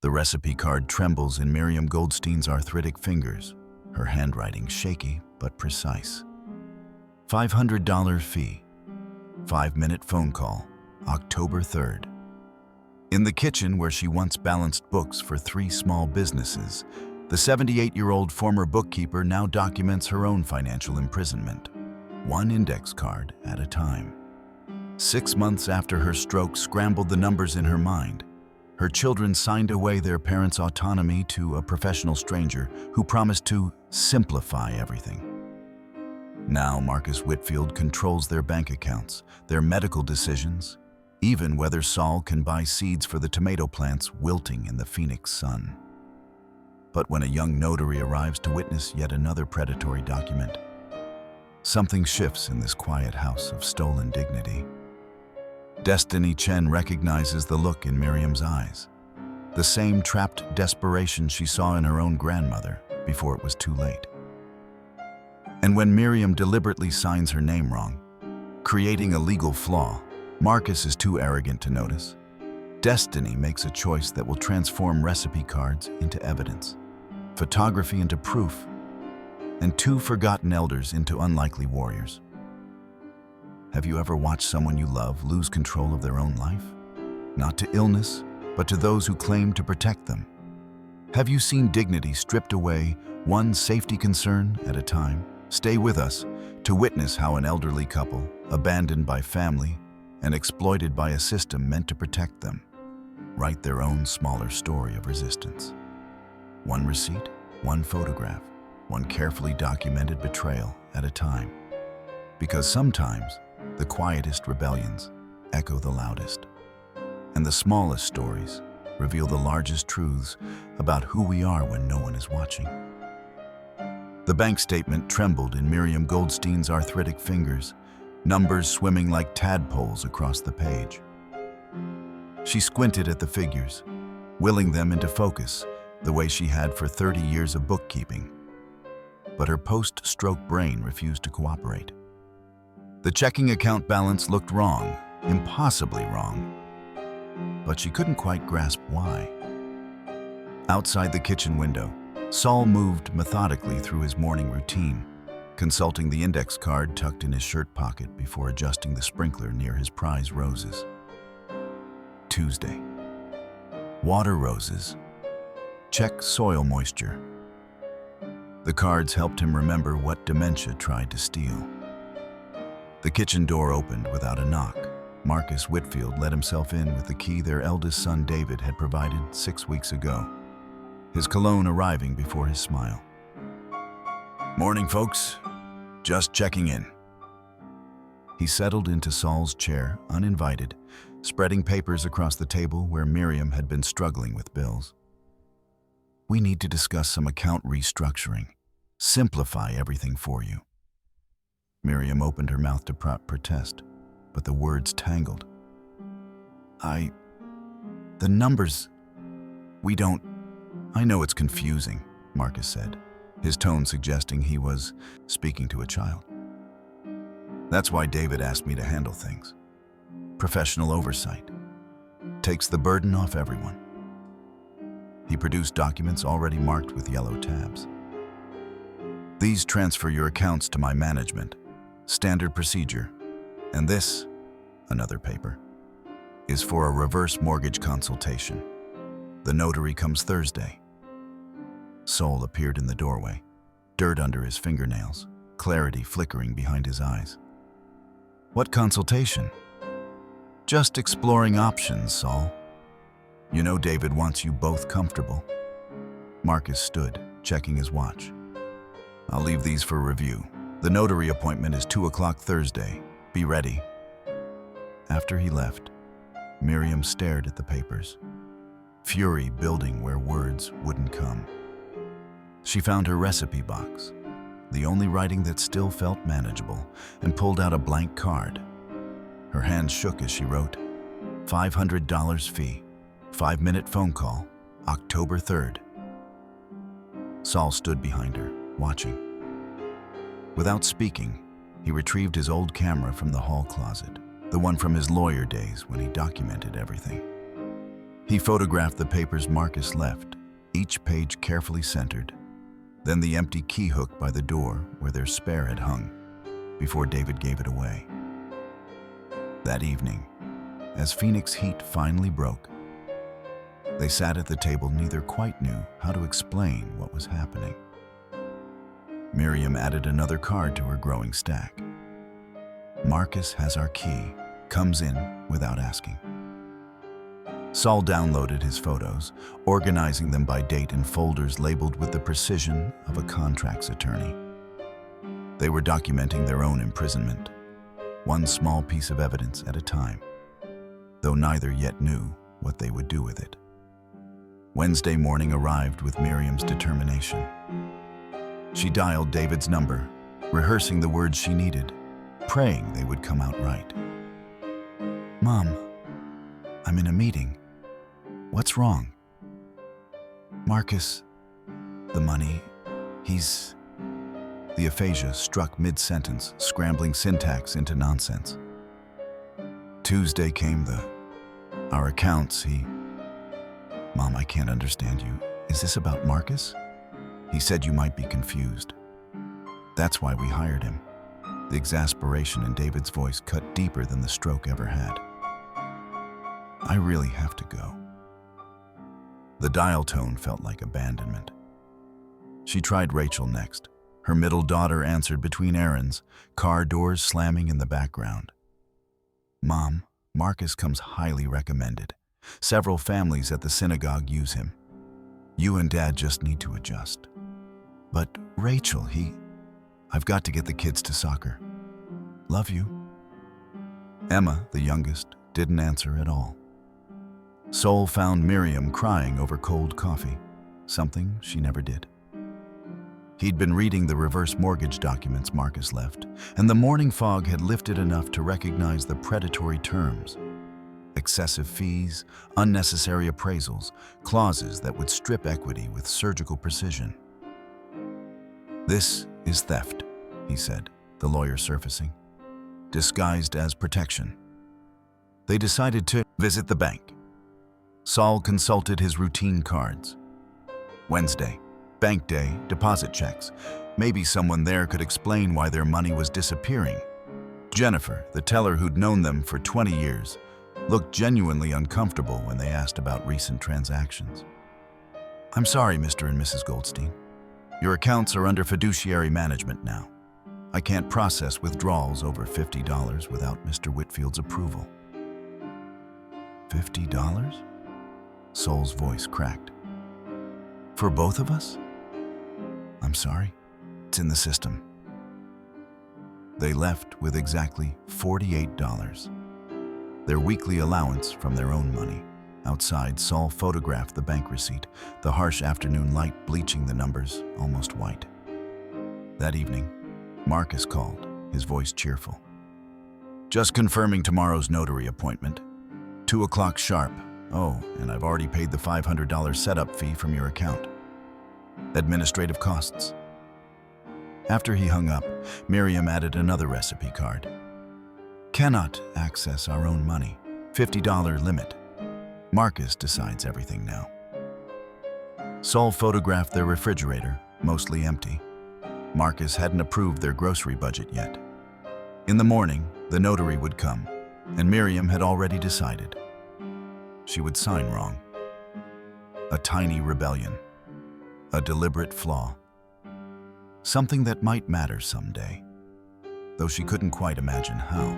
The recipe card trembles in Miriam Goldstein's arthritic fingers, her handwriting shaky but precise. $500 fee. 5-minute phone call, October 3rd. In the kitchen where she once balanced books for 3 small businesses, the 78-year-old former bookkeeper now documents her own financial imprisonment, one index card at a time. 6 months after her stroke scrambled the numbers in her mind, her children signed away their parents' autonomy to a professional stranger who promised to simplify everything. Now Marcus Whitfield controls their bank accounts, their medical decisions, even whether Saul can buy seeds for the tomato plants wilting in the Phoenix sun. But when a young notary arrives to witness yet another predatory document, something shifts in this quiet house of stolen dignity. Destiny Chen recognizes the look in Miriam's eyes, the same trapped desperation she saw in her own grandmother before it was too late. And when Miriam deliberately signs her name wrong, creating a legal flaw, Marcus is too arrogant to notice. Destiny makes a choice that will transform recipe cards into evidence, photography into proof, and 2 forgotten elders into unlikely warriors. Have you ever watched someone you love lose control of their own life? Not to illness, but to those who claim to protect them. Have you seen dignity stripped away, one safety concern at a time? Stay with us to witness how an elderly couple, abandoned by family and exploited by a system meant to protect them, write their own smaller story of resistance. One receipt, one photograph, one carefully documented betrayal at a time. Because sometimes, the quietest rebellions echo the loudest, and the smallest stories reveal the largest truths about who we are when no one is watching. The bank statement trembled in Miriam Goldstein's arthritic fingers, numbers swimming like tadpoles across the page. She squinted at the figures, willing them into focus the way she had for 30 years of bookkeeping. But her post-stroke brain refused to cooperate. The checking account balance looked wrong, impossibly wrong, but she couldn't quite grasp why. Outside the kitchen window, Saul moved methodically through his morning routine, consulting the index card tucked in his shirt pocket before adjusting the sprinkler near his prize roses. Tuesday. Water roses. Check soil moisture. The cards helped him remember what dementia tried to steal. The kitchen door opened without a knock. Marcus Whitfield let himself in with the key their eldest son David had provided 6 weeks ago, his cologne arriving before his smile. "Morning, folks. Just checking in." He settled into Saul's chair, uninvited, spreading papers across the table where Miriam had been struggling with bills. "We need to discuss some account restructuring. Simplify everything for you." Miriam opened her mouth to protest, but the words tangled. The numbers, I know it's confusing," Marcus said, his tone suggesting he was speaking to a child. "That's why David asked me to handle things. Professional oversight. Takes the burden off everyone." He produced documents already marked with yellow tabs. "These transfer your accounts to my management. Standard procedure. And this," another paper, "is for a reverse mortgage consultation. The notary comes Thursday." Saul appeared in the doorway, dirt under his fingernails, clarity flickering behind his eyes. "What consultation?" "Just exploring options, Saul. You know David wants you both comfortable." Marcus stood, checking his watch. "I'll leave these for review. The notary appointment is 2 o'clock Thursday. Be ready." After he left, Miriam stared at the papers, fury building where words wouldn't come. She found her recipe box, the only writing that still felt manageable, and pulled out a blank card. Her hands shook as she wrote, $500 fee, 5-minute phone call, October 3rd. Saul stood behind her, watching. Without speaking, he retrieved his old camera from the hall closet, the one from his lawyer days when he documented everything. He photographed the papers Marcus left, each page carefully centered, then the empty key hook by the door where their spare had hung, before David gave it away. That evening, as Phoenix heat finally broke, they sat at the table, neither quite knew how to explain what was happening. Miriam added another card to her growing stack. Marcus has our key, comes in without asking. Saul downloaded his photos, organizing them by date in folders labeled with the precision of a contracts attorney. They were documenting their own imprisonment, one small piece of evidence at a time, though neither yet knew what they would do with it. Wednesday morning arrived with Miriam's determination. She dialed David's number, rehearsing the words she needed, praying they would come out right. "Mom, I'm in a meeting. What's wrong?" "Marcus, the money, he's..." The aphasia struck mid-sentence, scrambling syntax into nonsense. Tuesday came our accounts, "Mom, I can't understand you. Is this about Marcus? He said you might be confused. That's why we hired him." The exasperation in David's voice cut deeper than the stroke ever had. "I really have to go." The dial tone felt like abandonment. She tried Rachel next. Her middle daughter answered between errands, car doors slamming in the background. "Mom, Marcus comes highly recommended. Several families at the synagogue use him. You and Dad just need to adjust." "But Rachel, I've got to get the kids to soccer. Love you." Emma, the youngest, didn't answer at all. Sol found Miriam crying over cold coffee, something she never did. He'd been reading the reverse mortgage documents Marcus left, and the morning fog had lifted enough to recognize the predatory terms: excessive fees, unnecessary appraisals, clauses that would strip equity with surgical precision. "This is theft," he said, the lawyer surfacing, disguised as protection. They decided to visit the bank. Saul consulted his routine cards. Wednesday, bank day, deposit checks. Maybe someone there could explain why their money was disappearing. Jennifer, the teller who'd known them for 20 years, looked genuinely uncomfortable when they asked about recent transactions. "I'm sorry, Mr. and Mrs. Goldstein. Your accounts are under fiduciary management now. I can't process withdrawals over $50 without Mr. Whitfield's approval." $50? Sol's voice cracked. "For both of us?" "I'm sorry. It's in the system." They left with exactly $48, their weekly allowance from their own money. Outside, Saul photographed the bank receipt, the harsh afternoon light bleaching the numbers almost white. That evening, Marcus called, his voice cheerful. "Just confirming tomorrow's notary appointment. 2 o'clock sharp. Oh, and I've already paid the $500 setup fee from your account. Administrative costs." After he hung up, Miriam added another recipe card. "Cannot access our own money. $50 limit. Marcus decides everything now." Saul photographed their refrigerator, mostly empty. Marcus hadn't approved their grocery budget yet. In the morning, the notary would come, and Miriam had already decided. She would sign wrong. A tiny rebellion. A deliberate flaw. Something that might matter someday, though she couldn't quite imagine how.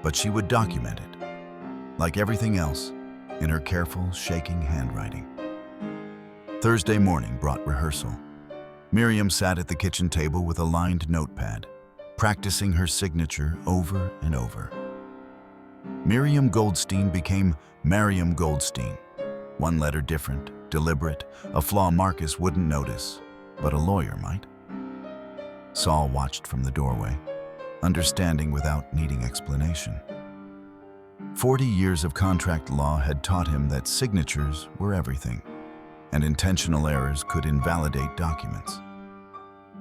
But she would document it, like everything else, in her careful, shaking handwriting. Thursday morning brought rehearsal. Miriam sat at the kitchen table with a lined notepad, practicing her signature over and over. Miriam Goldstein became Mariam Goldstein. One letter different, deliberate, a flaw Marcus wouldn't notice, but a lawyer might. Saul watched from the doorway, understanding without needing explanation. 40 years of contract law had taught him that signatures were everything, and intentional errors could invalidate documents.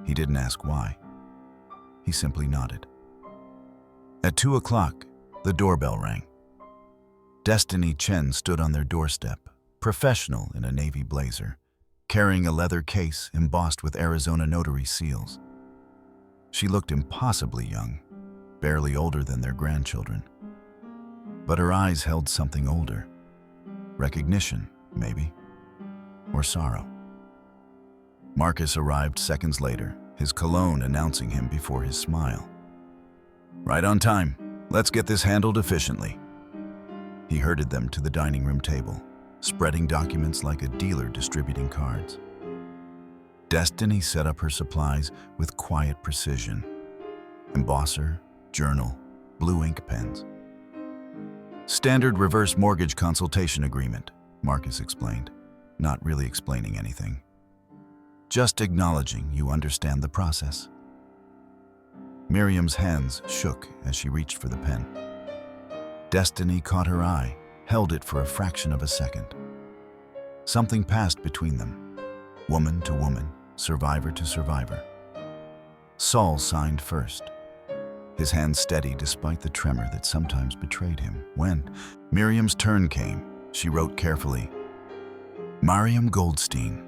He didn't ask why. He simply nodded. At 2 o'clock, the doorbell rang. Destiny Chen stood on their doorstep, professional in a navy blazer, carrying a leather case embossed with Arizona notary seals. She looked impossibly young, barely older than their grandchildren. But her eyes held something older. Recognition, maybe, or sorrow. Marcus arrived seconds later, his cologne announcing him before his smile. "Right on time. Let's get this handled efficiently." He herded them to the dining room table, spreading documents like a dealer distributing cards. Destiny set up her supplies with quiet precision. Embosser, journal, blue ink pens. "Standard reverse mortgage consultation agreement," Marcus explained, not really explaining anything. "Just acknowledging you understand the process." Miriam's hands shook as she reached for the pen. Destiny caught her eye, held it for a fraction of a second. Something passed between them, woman to woman, survivor to survivor. Saul signed first, his hand steady despite the tremor that sometimes betrayed him. When Miriam's turn came, she wrote carefully, "Mariam Goldstein."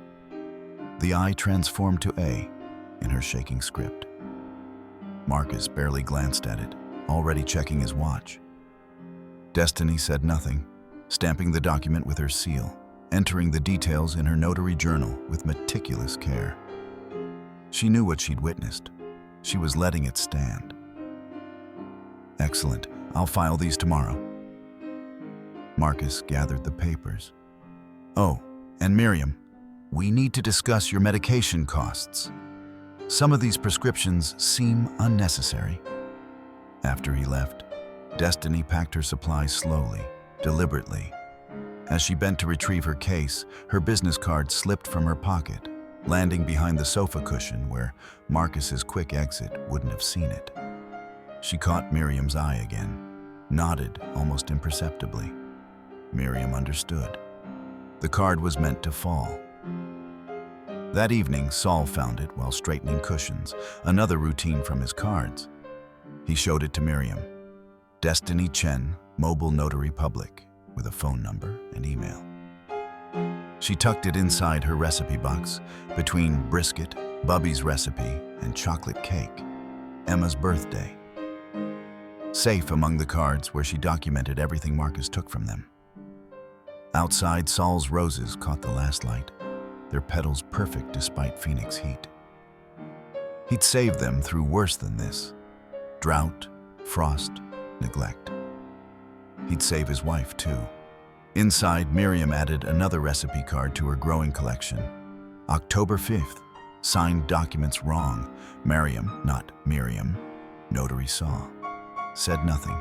The I transformed to A in her shaking script. Marcus barely glanced at it, already checking his watch. Destiny said nothing, stamping the document with her seal, entering the details in her notary journal with meticulous care. She knew what she'd witnessed. She was letting it stand. "Excellent. I'll file these tomorrow." Marcus gathered the papers. "Oh, and Miriam, we need to discuss your medication costs. Some of these prescriptions seem unnecessary." After he left, Destiny packed her supplies slowly, deliberately. As she bent to retrieve her case, her business card slipped from her pocket, landing behind the sofa cushion where Marcus's quick exit wouldn't have seen it. She caught Miriam's eye again, nodded almost imperceptibly. Miriam understood. The card was meant to fall. That evening, Saul found it while straightening cushions, another routine from his cards. He showed it to Miriam. Destiny Chen, Mobile Notary Public, with a phone number and email. She tucked it inside her recipe box, between brisket, Bubby's recipe, and chocolate cake, Emma's birthday. Safe among the cards where she documented everything Marcus took from them. Outside, Saul's roses caught the last light, their petals perfect despite Phoenix heat. He'd saved them through worse than this: drought, frost, neglect. He'd save his wife, too. Inside, Miriam added another recipe card to her growing collection. October 5th, signed documents wrong. Mariam, not Miriam. Notary saw. Said nothing.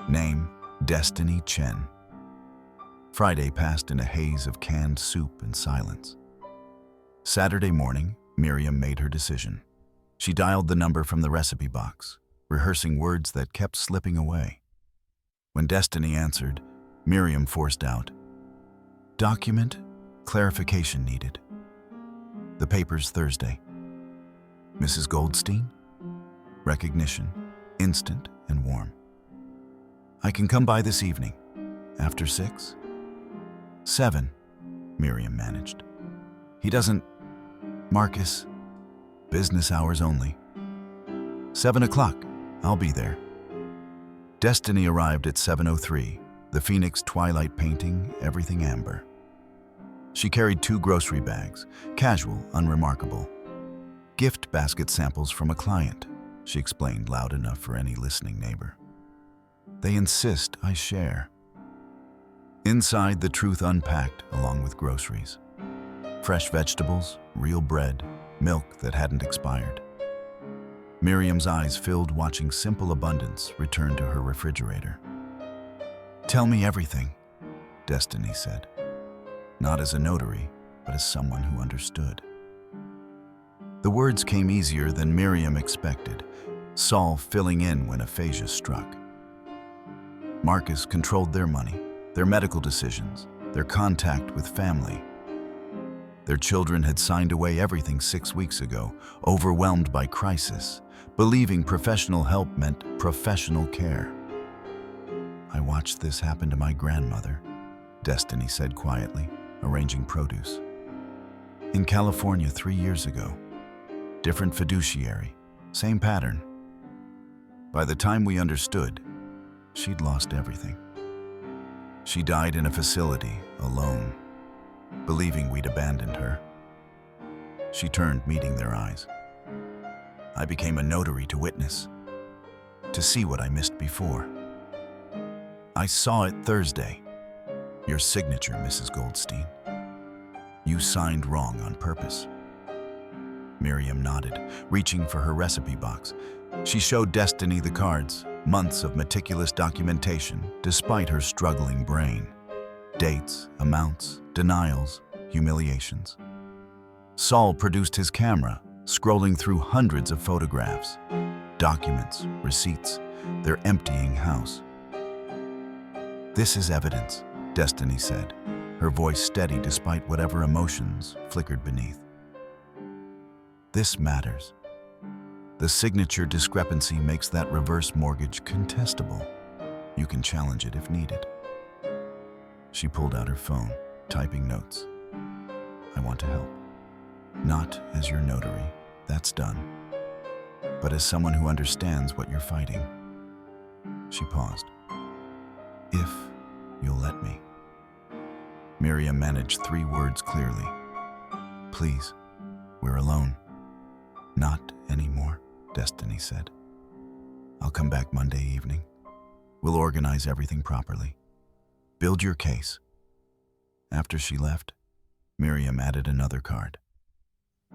Name, Destiny Chen. Friday passed in a haze of canned soup and silence. Saturday morning, Miriam made her decision. She dialed the number from the recipe box, rehearsing words that kept slipping away. When Destiny answered, Miriam forced out, "Document, clarification needed." The papers Thursday. Mrs. Goldstein? Recognition, instant and warm. "I can come by this evening. After 6? 7, Miriam managed. "He doesn't... Marcus, business hours only." 7 o'clock, I'll be there." Destiny arrived at 7:03, the Phoenix twilight painting, everything amber. She carried 2 grocery bags, casual, unremarkable. "Gift basket samples from a client," she explained loud enough for any listening neighbor. "They insist I share." Inside, the truth unpacked along with groceries. Fresh vegetables, real bread, milk that hadn't expired. Miriam's eyes filled watching simple abundance return to her refrigerator. "Tell me everything," Destiny said. Not as a notary, but as someone who understood. The words came easier than Miriam expected, Saul filling in when aphasia struck. Marcus controlled their money, their medical decisions, their contact with family. Their children had signed away everything 6 weeks ago, overwhelmed by crisis, believing professional help meant professional care. I watched this happen to my grandmother, Destiny said quietly, arranging produce. In California 3 years ago. Different fiduciary, same pattern. By the time we understood, she'd lost everything. She died in a facility, alone, believing we'd abandoned her. She turned, meeting their eyes. I became a notary to witness, to see what I missed before. I saw it Thursday. Your signature, Mrs. Goldstein. You signed wrong on purpose. Miriam nodded, reaching for her recipe box. She showed Destiny the cards, months of meticulous documentation, despite her struggling brain. Dates, amounts, denials, humiliations. Saul produced his camera, scrolling through hundreds of photographs, documents, receipts, their emptying house. This is evidence, Destiny said, her voice steady despite whatever emotions flickered beneath. This matters. The signature discrepancy makes that reverse mortgage contestable. You can challenge it if needed. She pulled out her phone, typing notes. I want to help. Not as your notary, that's done, but as someone who understands what you're fighting. She paused. If you'll let me. Miriam managed 3 words clearly. Please, we're alone. Not anymore, Destiny said. I'll come back Monday evening. We'll organize everything properly. Build your case. After she left, Miriam added another card.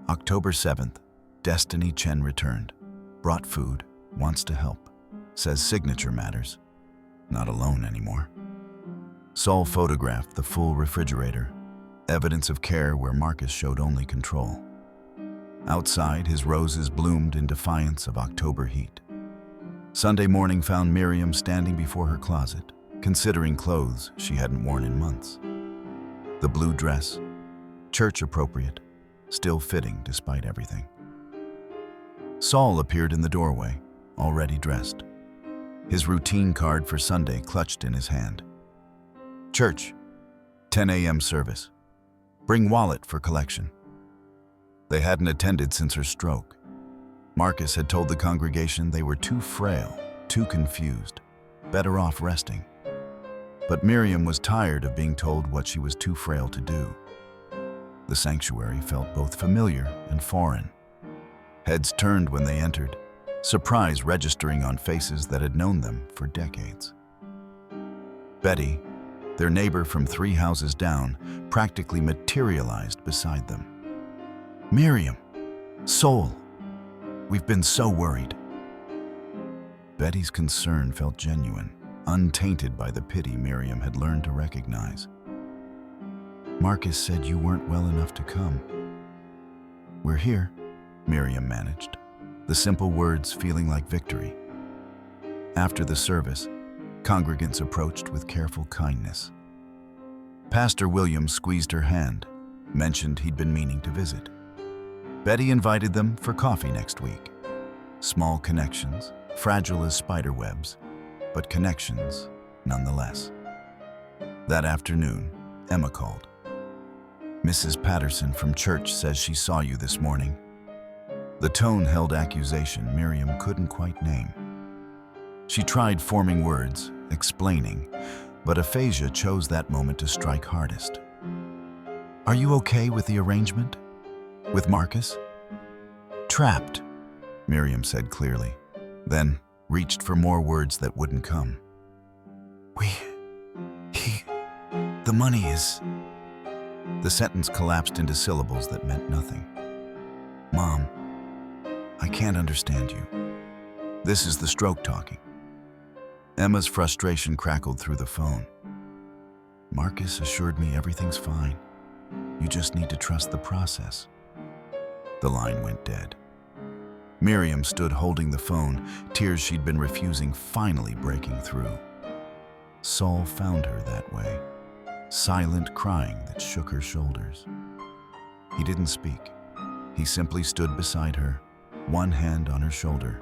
October 7th, Destiny Chen returned. Brought food, wants to help. Says signature matters. Not alone anymore. Saul photographed the full refrigerator, evidence of care where Marcus showed only control. Outside, his roses bloomed in defiance of October heat. Sunday morning found Miriam standing before her closet, considering clothes she hadn't worn in months. The blue dress, church appropriate, still fitting despite everything. Saul appeared in the doorway, already dressed. His routine card for Sunday clutched in his hand. Church, 10 a.m. service. Bring wallet for collection. They hadn't attended since her stroke. Marcus had told the congregation they were too frail, too confused, better off resting. But Miriam was tired of being told what she was too frail to do. The sanctuary felt both familiar and foreign. Heads turned when they entered, surprise registering on faces that had known them for decades. Betty, their neighbor from 3 houses down, practically materialized beside them. Miriam, Soul, we've been so worried. Betty's concern felt genuine, untainted by the pity Miriam had learned to recognize. Marcus said you weren't well enough to come. We're here, Miriam managed, the simple words feeling like victory. After the service, congregants approached with careful kindness. Pastor Williams squeezed her hand, mentioned he'd been meaning to visit. Betty invited them for coffee next week. Small connections, fragile as spider webs, but connections nonetheless. That afternoon, Emma called. Mrs. Patterson from church says she saw you this morning. The tone held accusation Miriam couldn't quite name. She tried forming words, explaining, but aphasia chose that moment to strike hardest. Are you okay with the arrangement? With Marcus? Trapped, Miriam said clearly, then reached for more words that wouldn't come. The money is... The sentence collapsed into syllables that meant nothing. Mom, I can't understand you. This is the stroke talking. Emma's frustration crackled through the phone. Marcus assured me everything's fine. You just need to trust the process. The line went dead. Miriam stood holding the phone, tears she'd been refusing finally breaking through. Saul found her that way, silent crying that shook her shoulders. He didn't speak. He simply stood beside her, one hand on her shoulder,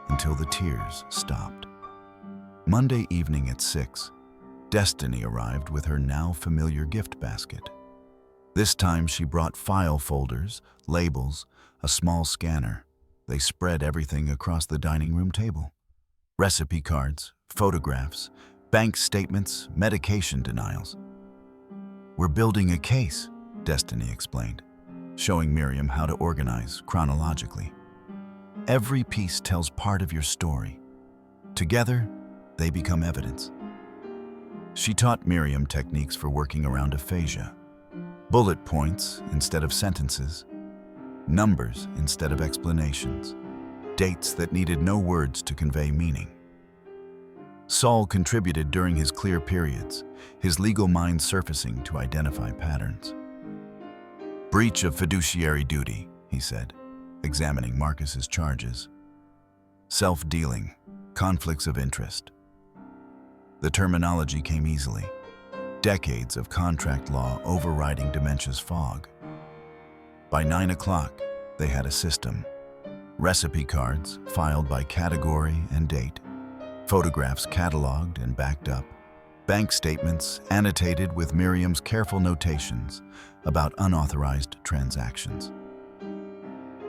until the tears stopped. Monday evening at 6, Destiny arrived with her now familiar gift basket. This time she brought file folders, labels, a small scanner. They spread everything across the dining room table. Recipe cards, photographs, bank statements, medication denials. "We're building a case," Destiny explained, showing Miriam how to organize chronologically. "Every piece tells part of your story. Together, they become evidence." She taught Miriam techniques for working around aphasia. Bullet points instead of sentences, numbers instead of explanations, dates that needed no words to convey meaning. Saul contributed during his clear periods, his legal mind surfacing to identify patterns. "Breach of fiduciary duty," he said, examining Marcus's charges. "Self-dealing, conflicts of interest." The terminology came easily. Decades of contract law overriding dementia's fog. By 9 o'clock, they had a system. Recipe cards filed by category and date, photographs cataloged and backed up, bank statements annotated with Miriam's careful notations about unauthorized transactions.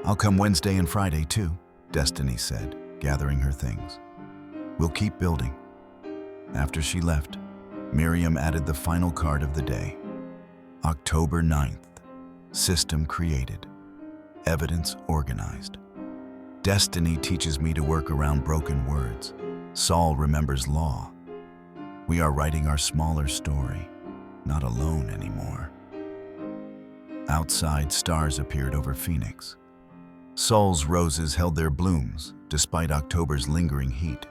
"I'll come Wednesday and Friday too," Destiny said, gathering her things. "We'll keep building." After she left, Miriam added the final card of the day. October 9th, system created, evidence organized. Destiny teaches me to work around broken words. Saul remembers law. We are writing our smaller story, not alone anymore. Outside, stars appeared over Phoenix. Saul's roses held their blooms despite October's lingering heat,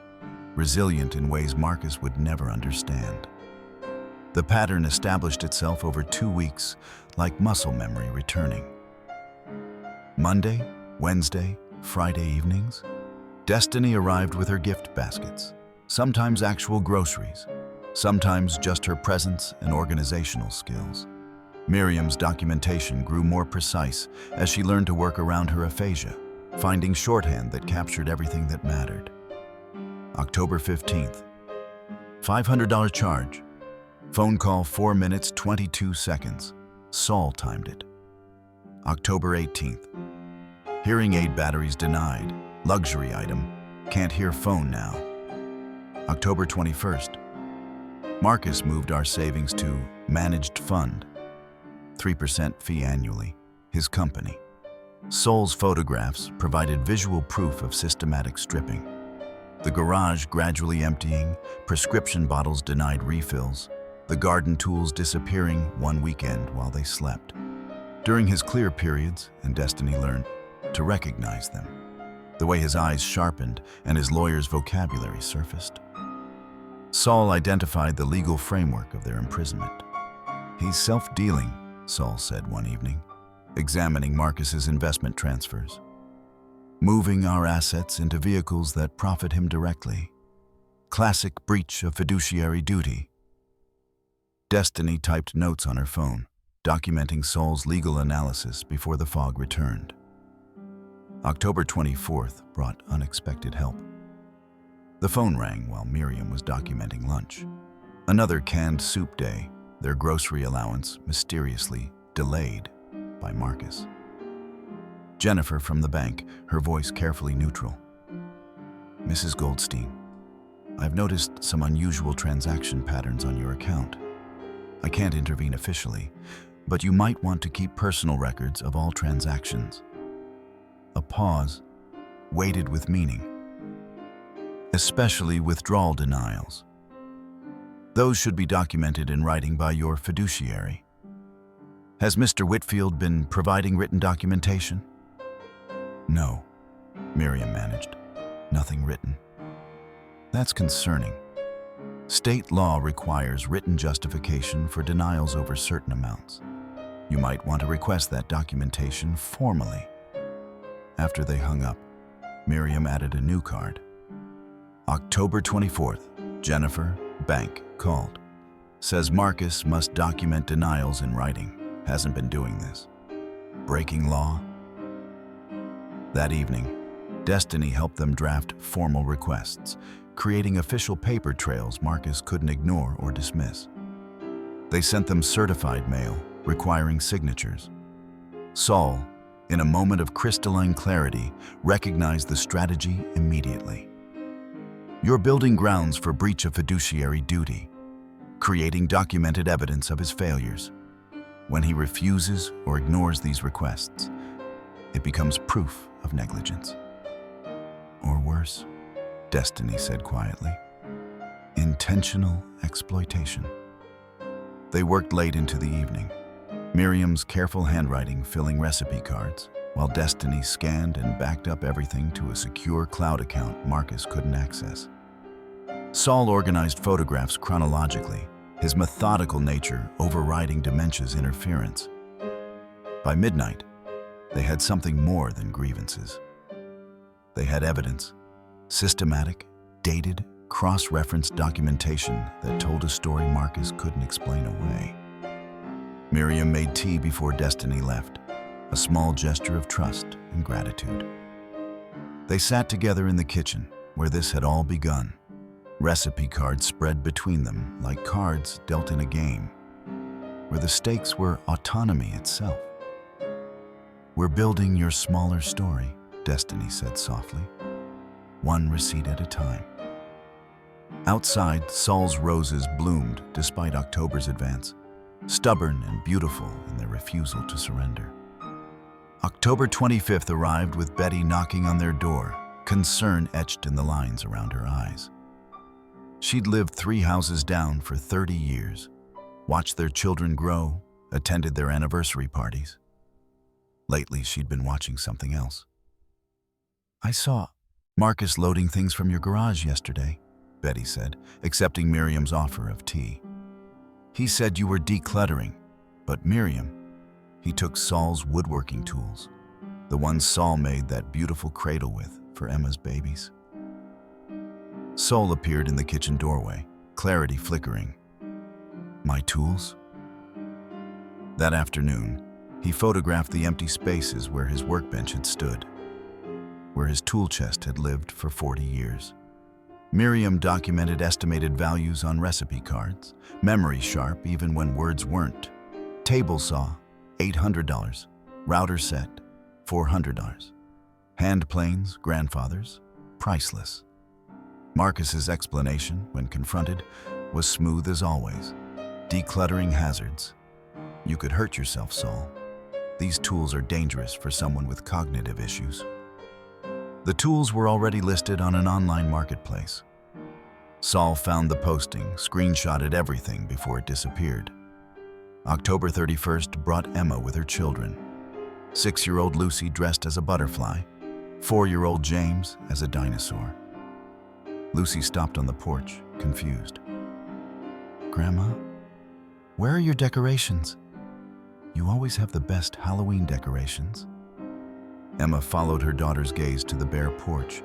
resilient in ways Marcus would never understand. The pattern established itself over 2 weeks, like muscle memory returning. Monday, Wednesday, Friday evenings, Destiny arrived with her gift baskets, sometimes actual groceries, sometimes just her presence and organizational skills. Miriam's documentation grew more precise as she learned to work around her aphasia, finding shorthand that captured everything that mattered. October 15th, $500 charge. Phone call 4 minutes 22 seconds. Saul timed it. October 18th, hearing aid batteries denied. Luxury item, can't hear phone now. October 21st, Marcus moved our savings to managed fund. 3% fee annually, his company. Saul's photographs provided visual proof of systematic stripping. The garage gradually emptying, prescription bottles denied refills, the garden tools disappearing one weekend while they slept. During his clear periods, and Destiny learned to recognize them, the way his eyes sharpened and his lawyer's vocabulary surfaced. Saul identified the legal framework of their imprisonment. "He's self-dealing," Saul said one evening, examining Marcus's investment transfers. "Moving our assets into vehicles that profit him directly. Classic breach of fiduciary duty." Destiny typed notes on her phone, documenting Saul's legal analysis before the fog returned. October 24th brought unexpected help. The phone rang while Miriam was documenting lunch. Another canned soup day, their grocery allowance mysteriously delayed by Marcus. Jennifer from the bank, her voice carefully neutral. "Mrs. Goldstein, I've noticed some unusual transaction patterns on your account. I can't intervene officially, but you might want to keep personal records of all transactions." A pause, weighted with meaning. "Especially withdrawal denials. Those should be documented in writing by your fiduciary. Has Mr. Whitfield been providing written documentation?" "No," Miriam managed. "Nothing written." "That's concerning. State law requires written justification for denials over certain amounts. You might want to request that documentation formally." After they hung up, Miriam added a new card. October 24th, Jennifer, bank, called. Says Marcus must document denials in writing. Hasn't been doing this. Breaking law? That evening, Destiny helped them draft formal requests, creating official paper trails Marcus couldn't ignore or dismiss. They sent them certified mail, requiring signatures. Saul, in a moment of crystalline clarity, recognized the strategy immediately. You're building grounds for breach of fiduciary duty, creating documented evidence of his failures. When he refuses or ignores these requests, it becomes proof of negligence. Or worse, Destiny said quietly, intentional exploitation. They worked late into the evening, Miriam's careful handwriting filling recipe cards, while Destiny scanned and backed up everything to a secure cloud account Marcus couldn't access. Saul organized photographs chronologically, his methodical nature overriding dementia's interference. By midnight, they had something more than grievances. They had evidence, systematic, dated, cross-referenced documentation that told a story Marcus couldn't explain away. Miriam made tea before Destiny left, a small gesture of trust and gratitude. They sat together in the kitchen, where this had all begun. Recipe cards spread between them like cards dealt in a game, where the stakes were autonomy itself. "We're building your smaller story," Destiny said softly, "one receipt at a time." Outside, Saul's roses bloomed despite October's advance, stubborn and beautiful in their refusal to surrender. October 25th arrived with Betty knocking on their door, concern etched in the lines around her eyes. She'd lived 3 houses down for 30 years, watched their children grow, attended their anniversary parties. Lately, she'd been watching something else. "I saw Marcus loading things from your garage yesterday," Betty said, accepting Miriam's offer of tea. "He said you were decluttering, but Miriam, he took Saul's woodworking tools, the ones Saul made that beautiful cradle with for Emma's babies." Saul appeared in the kitchen doorway, clarity flickering. "My tools?" That afternoon, he photographed the empty spaces where his workbench had stood, where his tool chest had lived for 40 years. Miriam documented estimated values on recipe cards, memory sharp even when words weren't. Table saw, $800. Router set, $400. Hand planes, grandfather's, priceless. Marcus's explanation, when confronted, was smooth as always. Decluttering hazards. "You could hurt yourself, Saul. These tools are dangerous for someone with cognitive issues." The tools were already listed on an online marketplace. Saul found the posting, screenshotted everything before it disappeared. October 31st brought Emma with her children. 6-year-old Lucy dressed as a butterfly, 4-year-old James as a dinosaur. Lucy stopped on the porch, confused. "Grandma, where are your decorations? You always have the best Halloween decorations." Emma followed her daughter's gaze to the bare porch,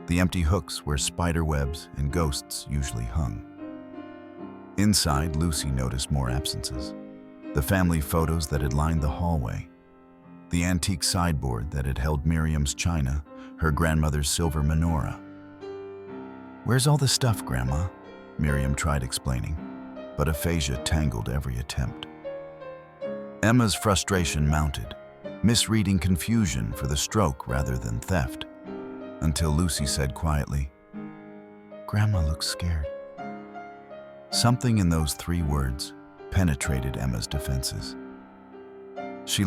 the empty hooks where spider webs and ghosts usually hung. Inside, Lucy noticed more absences. The family photos that had lined the hallway, the antique sideboard that had held Miriam's china, her grandmother's silver menorah. "Where's all the stuff, Grandma?" Miriam tried explaining, but aphasia tangled every attempt. Emma's frustration mounted, misreading confusion for the stroke rather than theft, until Lucy said quietly, "Grandma looks scared." Something in those 3 words penetrated Emma's defenses. She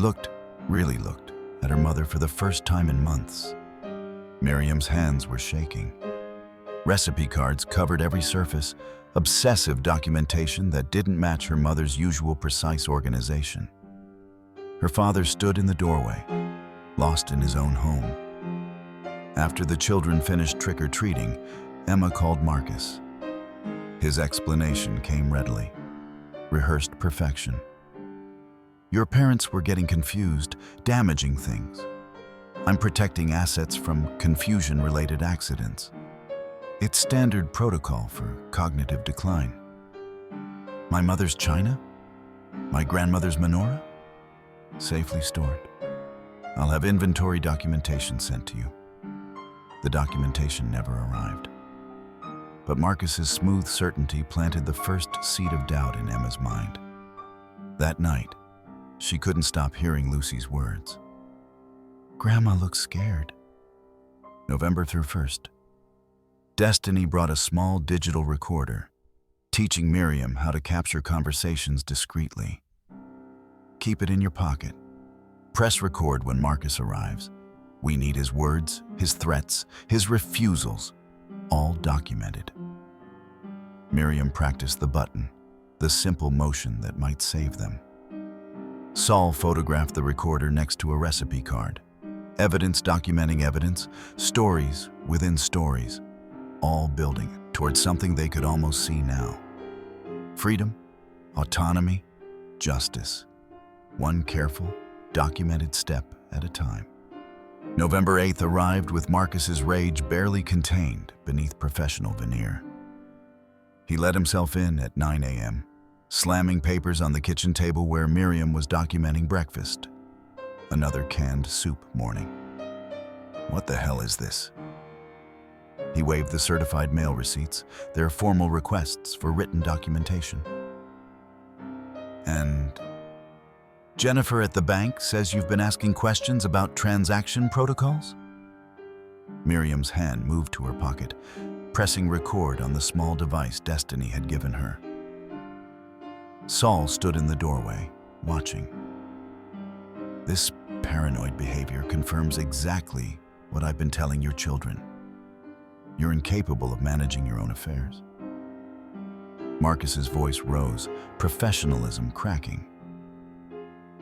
really looked, at her mother for the first time in months. Miriam's hands were shaking. Recipe cards covered every surface, obsessive documentation that didn't match her mother's usual precise organization. Her father stood in the doorway, lost in his own home. After the children finished trick-or-treating, Emma called Marcus. His explanation came readily. Rehearsed perfection. "Your parents were getting confused, damaging things. I'm protecting assets from confusion-related accidents. It's standard protocol for cognitive decline. My mother's china? My grandmother's menorah? Safely stored. I'll have inventory documentation sent to you." The documentation never arrived. But Marcus's smooth certainty planted the first seed of doubt in Emma's mind. That night, she couldn't stop hearing Lucy's words. "Grandma looks scared." November 1st. Destiny brought a small digital recorder, teaching Miriam how to capture conversations discreetly. Keep it in your pocket. Press record when Marcus arrives. We need his words, his threats, his refusals, all documented. Miriam practiced the button, the simple motion that might save them. Saul photographed the recorder next to a recipe card. Evidence documenting evidence, stories within stories, all building towards something they could almost see now. Freedom, autonomy, justice. One careful, documented step at a time. November 8th arrived with Marcus's rage barely contained beneath professional veneer. He let himself in at 9 a.m., slamming papers on the kitchen table where Miriam was documenting breakfast. Another canned soup morning. What the hell is this? He waved the certified mail receipts, their formal requests for written documentation. And Jennifer at the bank says you've been asking questions about transaction protocols? Miriam's hand moved to her pocket, pressing record on the small device Destiny had given her. Saul stood in the doorway, watching. This paranoid behavior confirms exactly what I've been telling your children. You're incapable of managing your own affairs. Marcus's voice rose, professionalism cracking.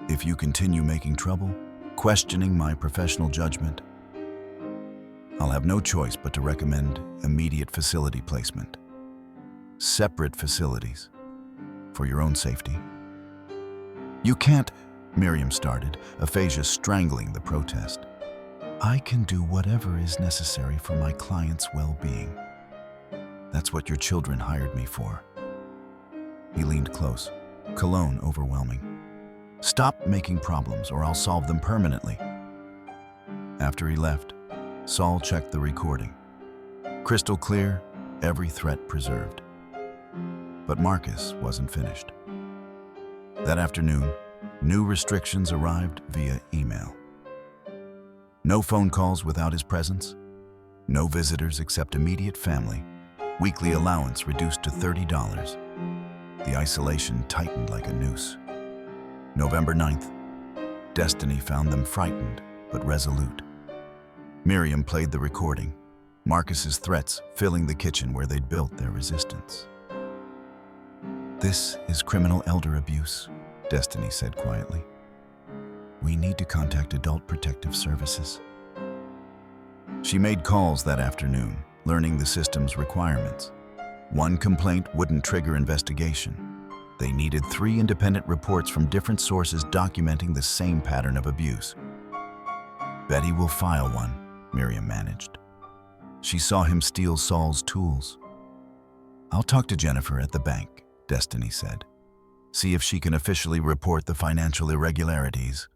If you continue making trouble, questioning my professional judgment, I'll have no choice but to recommend immediate facility placement. Separate facilities, for your own safety. You can't, Miriam started, aphasia strangling the protest. I can do whatever is necessary for my client's well-being. That's what your children hired me for. He leaned close, cologne overwhelming. Stop making problems or I'll solve them permanently. After he left, Saul checked the recording. Crystal clear, every threat preserved. But Marcus wasn't finished. That afternoon, new restrictions arrived via email. No phone calls without his presence, no visitors except immediate family, weekly allowance reduced to $30. The isolation tightened like a noose. November 9th, Destiny found them frightened but resolute. Miriam played the recording, Marcus's threats filling the kitchen where they'd built their resistance. This is criminal elder abuse, Destiny said quietly. We need to contact Adult Protective Services. She made calls that afternoon, learning the system's requirements. One complaint wouldn't trigger investigation. They needed 3 independent reports from different sources documenting the same pattern of abuse. Betty will file one, Miriam managed. She saw him steal Saul's tools. I'll talk to Jennifer at the bank, Destiny said. See if she can officially report the financial irregularities.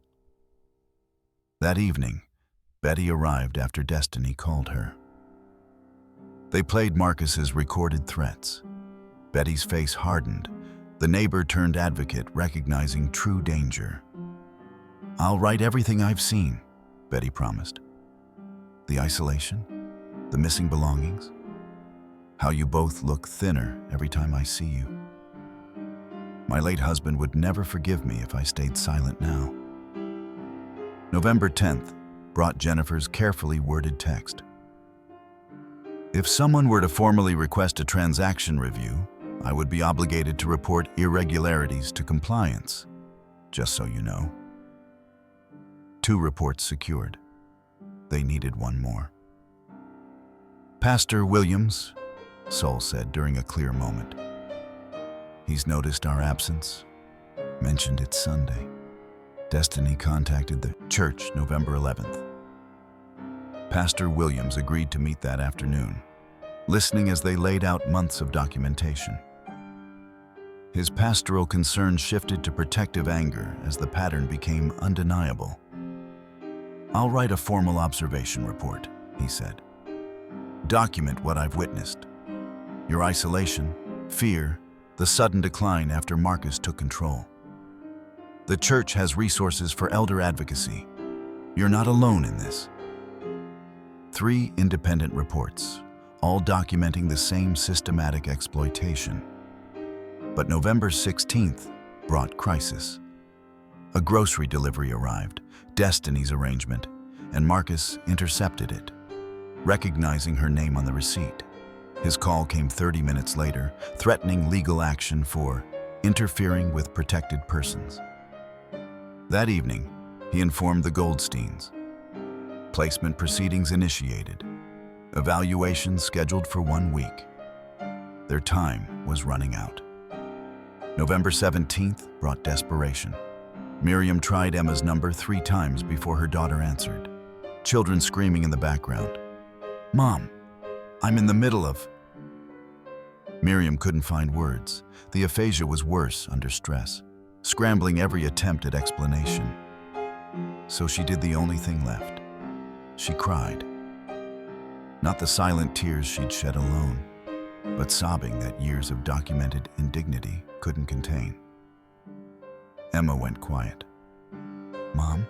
That evening, Betty arrived after Destiny called her. They played Marcus's recorded threats. Betty's face hardened. The neighbor turned advocate, recognizing true danger. I'll write everything I've seen, Betty promised. The isolation, the missing belongings, how you both look thinner every time I see you. My late husband would never forgive me if I stayed silent now. November 10th brought Jennifer's carefully worded text. If someone were to formally request a transaction review, I would be obligated to report irregularities to compliance, just so you know. 2 reports secured. They needed 1 more. Pastor Williams, Saul said during a clear moment. He's noticed our absence, mentioned it's Sunday. Destiny contacted the church November 11th. Pastor Williams agreed to meet that afternoon, listening as they laid out months of documentation. His pastoral concern shifted to protective anger as the pattern became undeniable. I'll write a formal observation report, he said. Document what I've witnessed. Your isolation, fear, the sudden decline after Marcus took control. The church has resources for elder advocacy. You're not alone in this. 3 independent reports, all documenting the same systematic exploitation. But November 16th brought crisis. A grocery delivery arrived, Destiny's arrangement, and Marcus intercepted it, recognizing her name on the receipt. His call came 30 minutes later, threatening legal action for interfering with protected persons. That evening, he informed the Goldsteins. Placement proceedings initiated. Evaluation scheduled for 1 week. Their time was running out. November 17th brought desperation. Miriam tried Emma's number 3 times before her daughter answered. Children screaming in the background. "Mom, I'm in the middle of..." Miriam couldn't find words. The aphasia was worse under stress, scrambling every attempt at explanation. So she did the only thing left. She cried. Not the silent tears she'd shed alone, but sobbing that years of documented indignity couldn't contain. Emma went quiet. "Mom?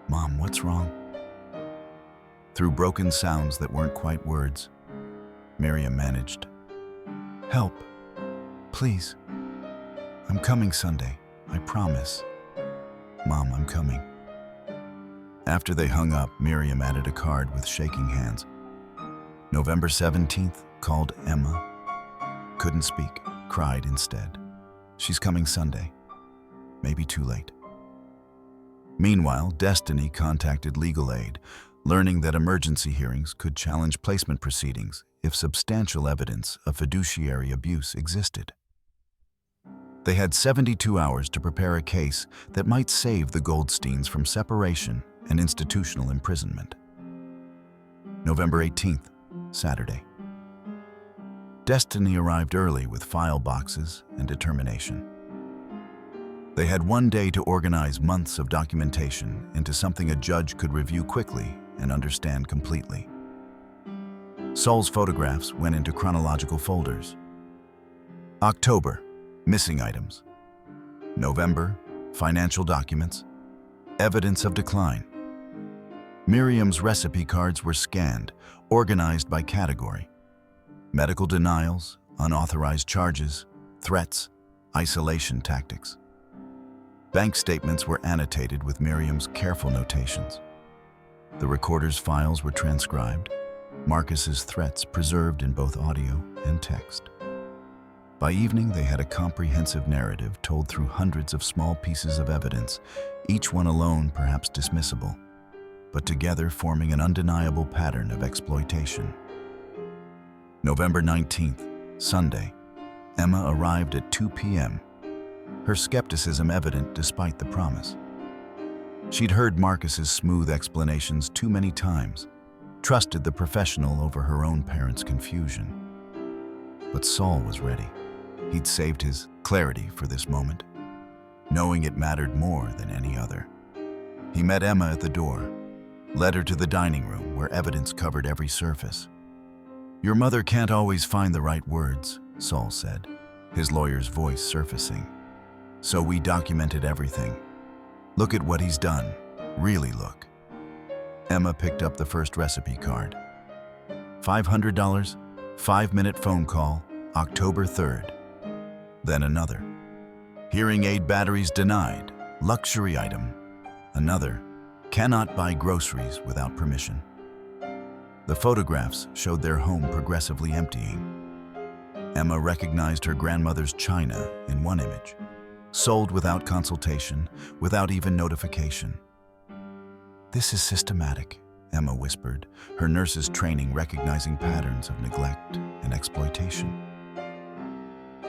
Mom, what's wrong?" Through broken sounds that weren't quite words, Miriam managed. "Help. Please. I'm coming Sunday. I promise. Mom, I'm coming." After they hung up, Miriam added a card with shaking hands. November 17th called Emma. Couldn't speak, cried instead. She's coming Sunday. Maybe too late. Meanwhile, Destiny contacted legal aid, learning that emergency hearings could challenge placement proceedings if substantial evidence of fiduciary abuse existed. They had 72 hours to prepare a case that might save the Goldsteins from separation and institutional imprisonment. November 18th, Saturday. Destiny arrived early with file boxes and determination. They had 1 day to organize months of documentation into something a judge could review quickly and understand completely. Saul's photographs went into chronological folders. October, missing items. November, financial documents, evidence of decline. Miriam's recipe cards were scanned, organized by category. Medical denials, unauthorized charges, threats, isolation tactics. Bank statements were annotated with Miriam's careful notations. The recorder's files were transcribed, Marcus's threats preserved in both audio and text. By evening, they had a comprehensive narrative told through hundreds of small pieces of evidence, each one alone perhaps dismissible, but together forming an undeniable pattern of exploitation. November 19th, Sunday, Emma arrived at 2 p.m., her skepticism evident despite the promise. She'd heard Marcus's smooth explanations too many times, trusted the professional over her own parents' confusion. But Saul was ready. He'd saved his clarity for this moment, knowing it mattered more than any other. He met Emma at the door, led her to the dining room where evidence covered every surface. "Your mother can't always find the right words," Saul said, his lawyer's voice surfacing. "So we documented everything. Look at what he's done. Really look." Emma picked up the first recipe card. $500, 5-minute phone call, October 3rd. Then another. Hearing aid batteries denied, luxury item. Another. Cannot buy groceries without permission. The photographs showed their home progressively emptying. Emma recognized her grandmother's china in one image, sold without consultation, without even notification. "This is systematic," Emma whispered, her nurse's training recognizing patterns of neglect and exploitation.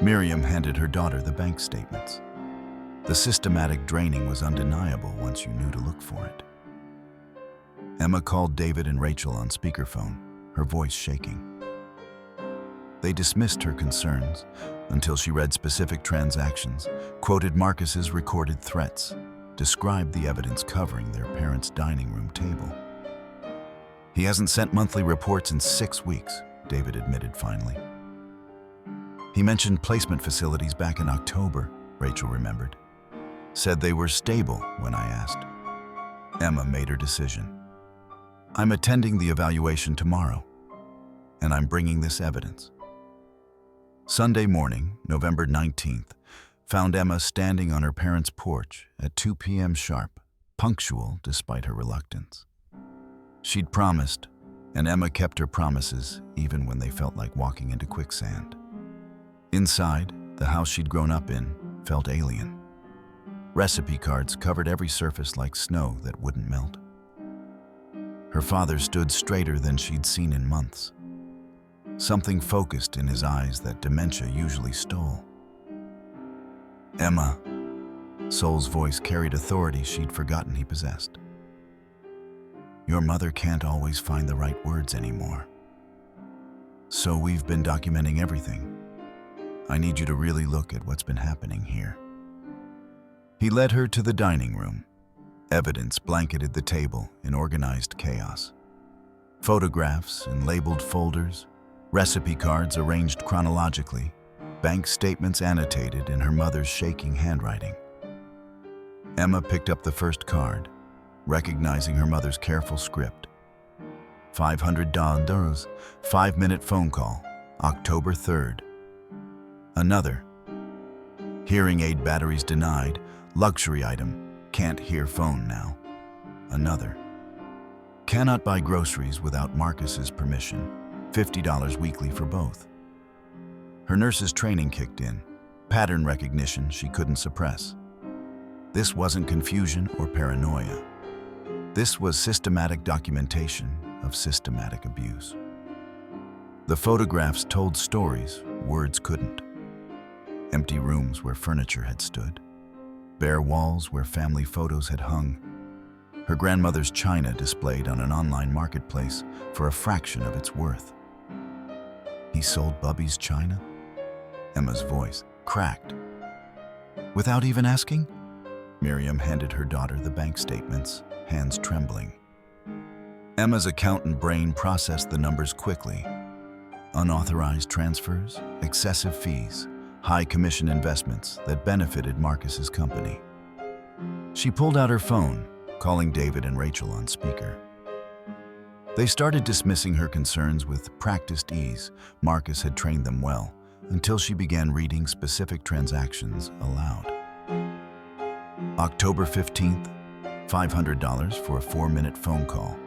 Miriam handed her daughter the bank statements. The systematic draining was undeniable once you knew to look for it. Emma called David and Rachel on speakerphone, her voice shaking. They dismissed her concerns until she read specific transactions, quoted Marcus's recorded threats, described the evidence covering their parents' dining room table. "He hasn't sent monthly reports in 6 weeks," David admitted finally. He mentioned placement facilities back in October, Rachel remembered. Said they were stable when I asked. Emma made her decision. I'm attending the evaluation tomorrow, and I'm bringing this evidence. Sunday morning, November 19th, found Emma standing on her parents' porch at 2 p.m. sharp, punctual despite her reluctance. She'd promised, and Emma kept her promises even when they felt like walking into quicksand. Inside, the house she'd grown up in felt alien. Recipe cards covered every surface like snow that wouldn't melt. Her father stood straighter than she'd seen in months. Something focused in his eyes that dementia usually stole. Emma. Sol's voice carried authority she'd forgotten he possessed. Your mother can't always find the right words anymore. So we've been documenting everything. I need you to really look at what's been happening here. He led her to the dining room. Evidence blanketed the table in organized chaos. Photographs in labeled folders, recipe cards arranged chronologically, bank statements annotated in her mother's shaking handwriting. Emma picked up the first card, recognizing her mother's careful script. $500, 5-minute phone call, October 3rd. Another. Hearing aid batteries denied, luxury item, can't hear phone now. Another. Cannot buy groceries without Marcus's permission, $50 weekly for both. Her nurse's training kicked in, pattern recognition she couldn't suppress. This wasn't confusion or paranoia. This was systematic documentation of systematic abuse. The photographs told stories words couldn't. Empty rooms where furniture had stood. Bare walls where family photos had hung. Her grandmother's china displayed on an online marketplace for a fraction of its worth. He sold Bubby's china? Emma's voice cracked. Without even asking? Miriam handed her daughter the bank statements, hands trembling. Emma's accountant brain processed the numbers quickly. Unauthorized transfers, excessive fees, high commission investments that benefited Marcus's company. She pulled out her phone, calling David and Rachel on speaker. They started dismissing her concerns with practiced ease. Marcus had trained them well, until she began reading specific transactions aloud. October 15th, $500 for a 4-minute phone call.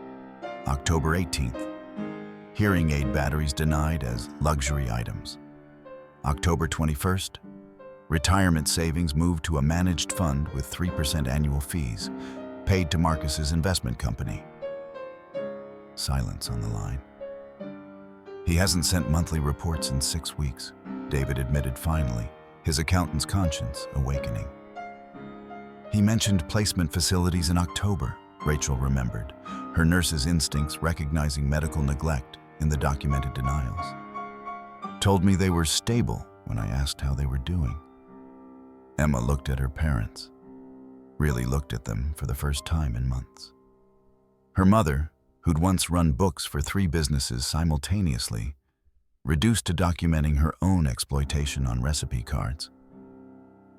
October 18th, hearing aid batteries denied as luxury items. October 21st, retirement savings moved to a managed fund with 3% annual fees, paid to Marcus's investment company. Silence on the line. He hasn't sent monthly reports in 6 weeks, David admitted finally, his accountant's conscience awakening. He mentioned placement facilities in October, Rachel remembered, her nurse's instincts recognizing medical neglect in the documented denials. Told me they were stable when I asked how they were doing. Emma looked at her parents, really looked at them for the first time in months. Her mother, who'd once run books for 3 businesses simultaneously, reduced to documenting her own exploitation on recipe cards.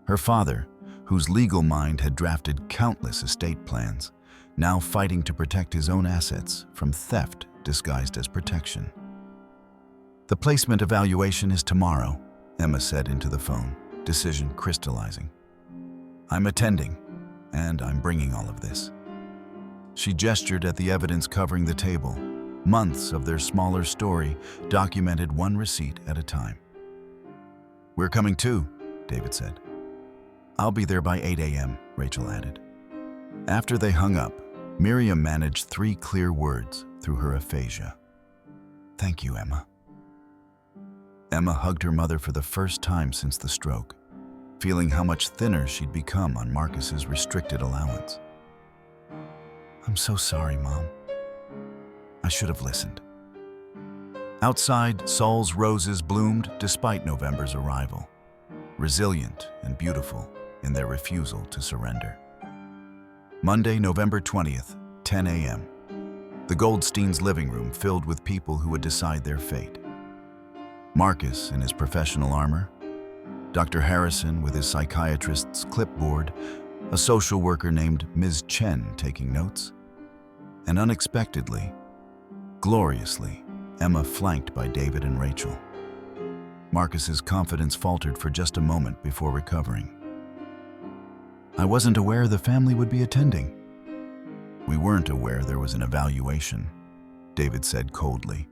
Her father, whose legal mind had drafted countless estate plans, now fighting to protect his own assets from theft disguised as protection. The placement evaluation is tomorrow, Emma said into the phone, decision crystallizing. I'm attending, and I'm bringing all of this. She gestured at the evidence covering the table, months of their smaller story documented one receipt at a time. We're coming too, David said. I'll be there by 8 a.m., Rachel added. After they hung up, Miriam managed 3 clear words through her aphasia. Thank you, Emma. Emma hugged her mother for the first time since the stroke, feeling how much thinner she'd become on Marcus's restricted allowance. I'm so sorry, Mom. I should have listened. Outside, Sol's roses bloomed despite November's arrival, resilient and beautiful in their refusal to surrender. Monday, November 20th, 10 a.m. The Goldsteins' living room filled with people who would decide their fate. Marcus in his professional armor, Dr. Harrison with his psychiatrist's clipboard, a social worker named Ms. Chen taking notes, and unexpectedly, gloriously, Emma flanked by David and Rachel. Marcus's confidence faltered for just a moment before recovering. I wasn't aware the family would be attending. We weren't aware there was an evaluation, David said coldly.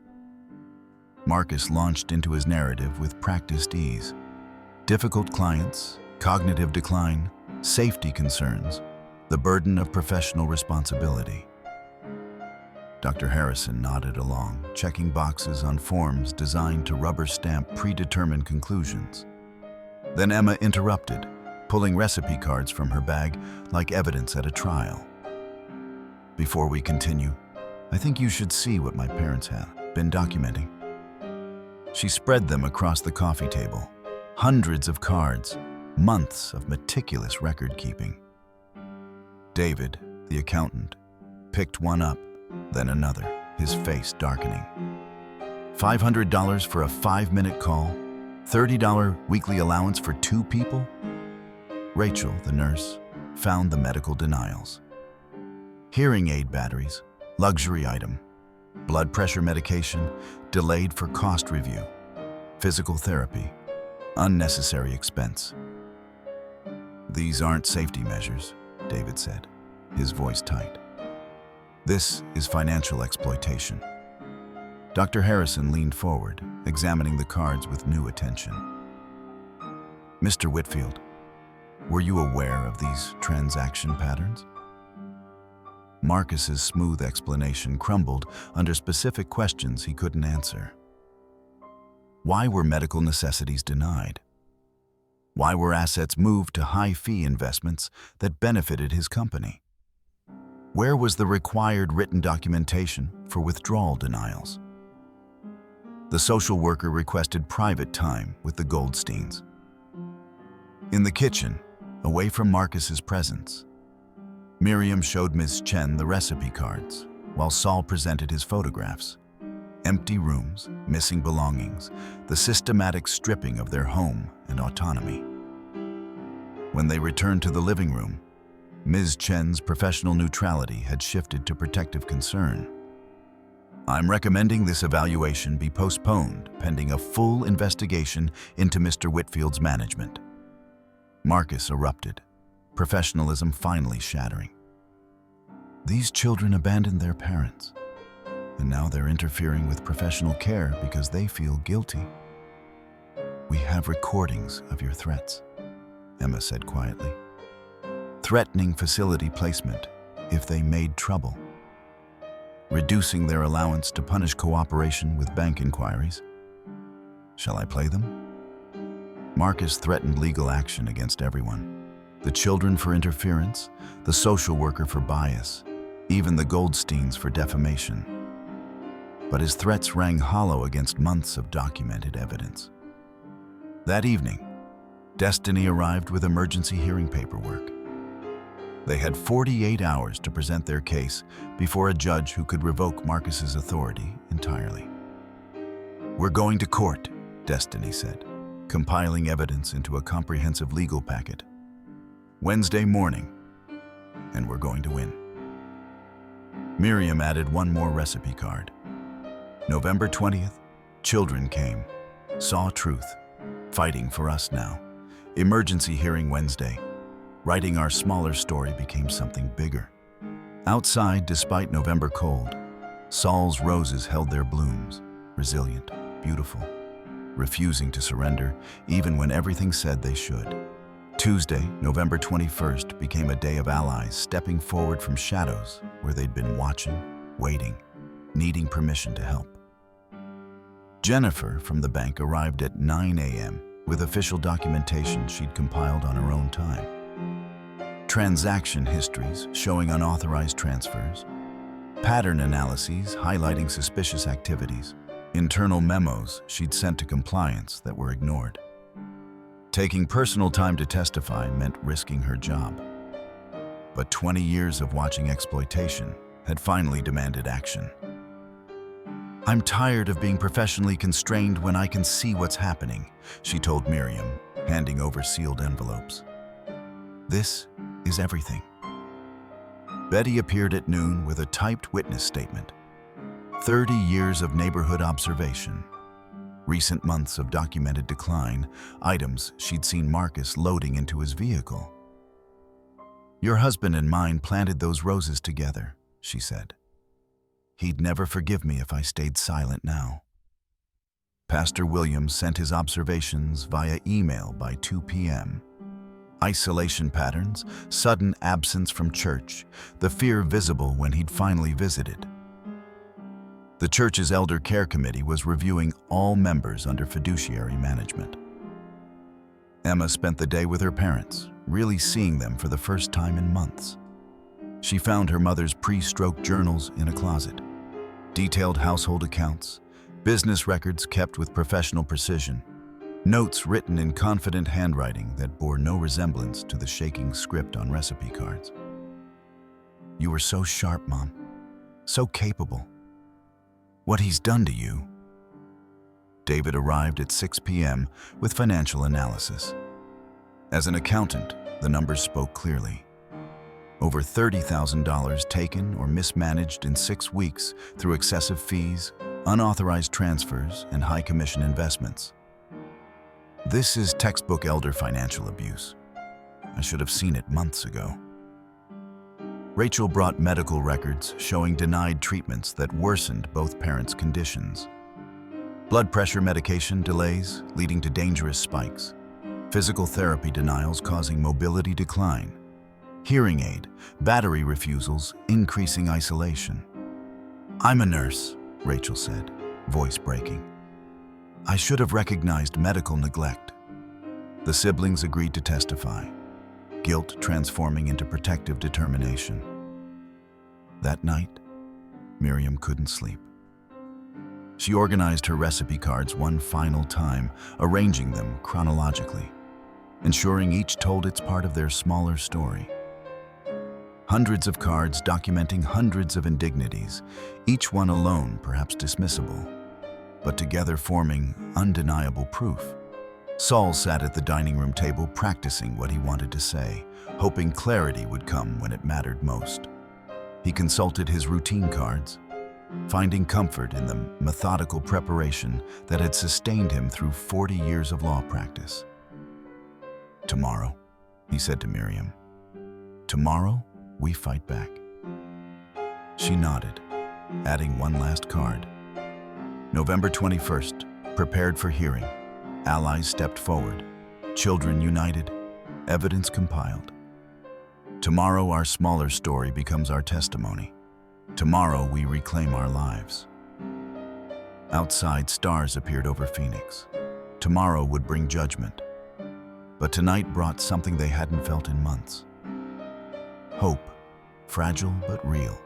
Marcus launched into his narrative with practiced ease. Difficult clients, cognitive decline, safety concerns, the burden of professional responsibility. Dr. Harrison nodded along, checking boxes on forms designed to rubber stamp predetermined conclusions. Then Emma interrupted, pulling recipe cards from her bag like evidence at a trial. Before we continue, I think you should see what my parents have been documenting. She spread them across the coffee table. Hundreds of cards, months of meticulous record-keeping. David, the accountant, picked one up, then another, his face darkening. $500 for a 5-minute call? $30 weekly allowance for 2 people? Rachel, the nurse, found the medical denials. Hearing aid batteries, luxury item. Blood pressure medication, delayed for cost review. Physical therapy, unnecessary expense. These aren't safety measures, David said, his voice tight. This is financial exploitation. Dr. Harrison leaned forward, examining the cards with new attention. Mr. Whitfield, were you aware of these transaction patterns? Marcus's smooth explanation crumbled under specific questions he couldn't answer. Why were medical necessities denied? Why were assets moved to high-fee investments that benefited his company? Where was the required written documentation for withdrawal denials? The social worker requested private time with the Goldsteins. In the kitchen, away from Marcus's presence, Miriam showed Ms. Chen the recipe cards, while Saul presented his photographs. Empty rooms, missing belongings, the systematic stripping of their home and autonomy. When they returned to the living room, Ms. Chen's professional neutrality had shifted to protective concern. I'm recommending this evaluation be postponed pending a full investigation into Mr. Whitfield's management. Marcus erupted, professionalism finally shattering. These children abandoned their parents, and now they're interfering with professional care because they feel guilty. We have recordings of your threats, Emma said quietly. Threatening facility placement if they made trouble. Reducing their allowance to punish cooperation with bank inquiries. Shall I play them? Marcus threatened legal action against everyone. The children for interference, the social worker for bias, even the Goldsteins for defamation. But his threats rang hollow against months of documented evidence. That evening, Destiny arrived with emergency hearing paperwork. They had 48 hours to present their case before a judge who could revoke Marcus's authority entirely. We're going to court, Destiny said, compiling evidence into a comprehensive legal packet. Wednesday morning, and we're going to win. Miriam added one more recipe card. November 20th, children came, saw truth, fighting for us now. Emergency hearing Wednesday. Writing our smaller story became something bigger. Outside, despite November cold, Saul's roses held their blooms, resilient, beautiful, refusing to surrender even when everything said they should. Tuesday, November 21st, became a day of allies stepping forward from shadows where they'd been watching, waiting, needing permission to help. Jennifer from the bank arrived at 9 a.m. with official documentation she'd compiled on her own time. Transaction histories showing unauthorized transfers, pattern analyses highlighting suspicious activities, internal memos she'd sent to compliance that were ignored. Taking personal time to testify meant risking her job. But 20 years of watching exploitation had finally demanded action. "I'm tired of being professionally constrained when I can see what's happening," she told Miriam, handing over sealed envelopes. "This is everything." Betty appeared at noon with a typed witness statement. 30 years of neighborhood observation. Recent months of documented decline, items she'd seen Marcus loading into his vehicle. "Your husband and mine planted those roses together," she said. "He'd never forgive me if I stayed silent now." Pastor Williams sent his observations via email by 2 p.m. Isolation patterns, sudden absence from church, the fear visible when he'd finally visited. The church's elder care committee was reviewing all members under fiduciary management. Emma spent the day with her parents, really seeing them for the first time in months. She found her mother's pre-stroke journals in a closet, detailed household accounts, business records kept with professional precision, notes written in confident handwriting that bore no resemblance to the shaking script on recipe cards. "You were so sharp, Mom. So capable. What he's done to you." David arrived at 6 p.m. with financial analysis. As an accountant, the numbers spoke clearly. Over $30,000 taken or mismanaged in 6 weeks through excessive fees, unauthorized transfers, and high commission investments. "This is textbook elder financial abuse. I should have seen it months ago." Rachel brought medical records showing denied treatments that worsened both parents' conditions. Blood pressure medication delays leading to dangerous spikes, physical therapy denials causing mobility decline, hearing aid, battery refusals, increasing isolation. "I'm a nurse," Rachel said, voice breaking. "I should have recognized medical neglect." The siblings agreed to testify, guilt transforming into protective determination. That night, Miriam couldn't sleep. She organized her recipe cards one final time, arranging them chronologically, ensuring each told its part of their smaller story. Hundreds of cards documenting hundreds of indignities, each one alone perhaps dismissible, but together forming undeniable proof. Saul sat at the dining room table practicing what he wanted to say, hoping clarity would come when it mattered most. He consulted his routine cards, finding comfort in the methodical preparation that had sustained him through 40 years of law practice. "Tomorrow," he said to Miriam. "Tomorrow, we fight back." She nodded, adding one last card. November 21st, prepared for hearing. Allies stepped forward. Children united. Evidence compiled. Tomorrow, our smaller story becomes our testimony. Tomorrow, we reclaim our lives. Outside, stars appeared over Phoenix. Tomorrow would bring judgment. But tonight brought something they hadn't felt in months. Hope, fragile but real.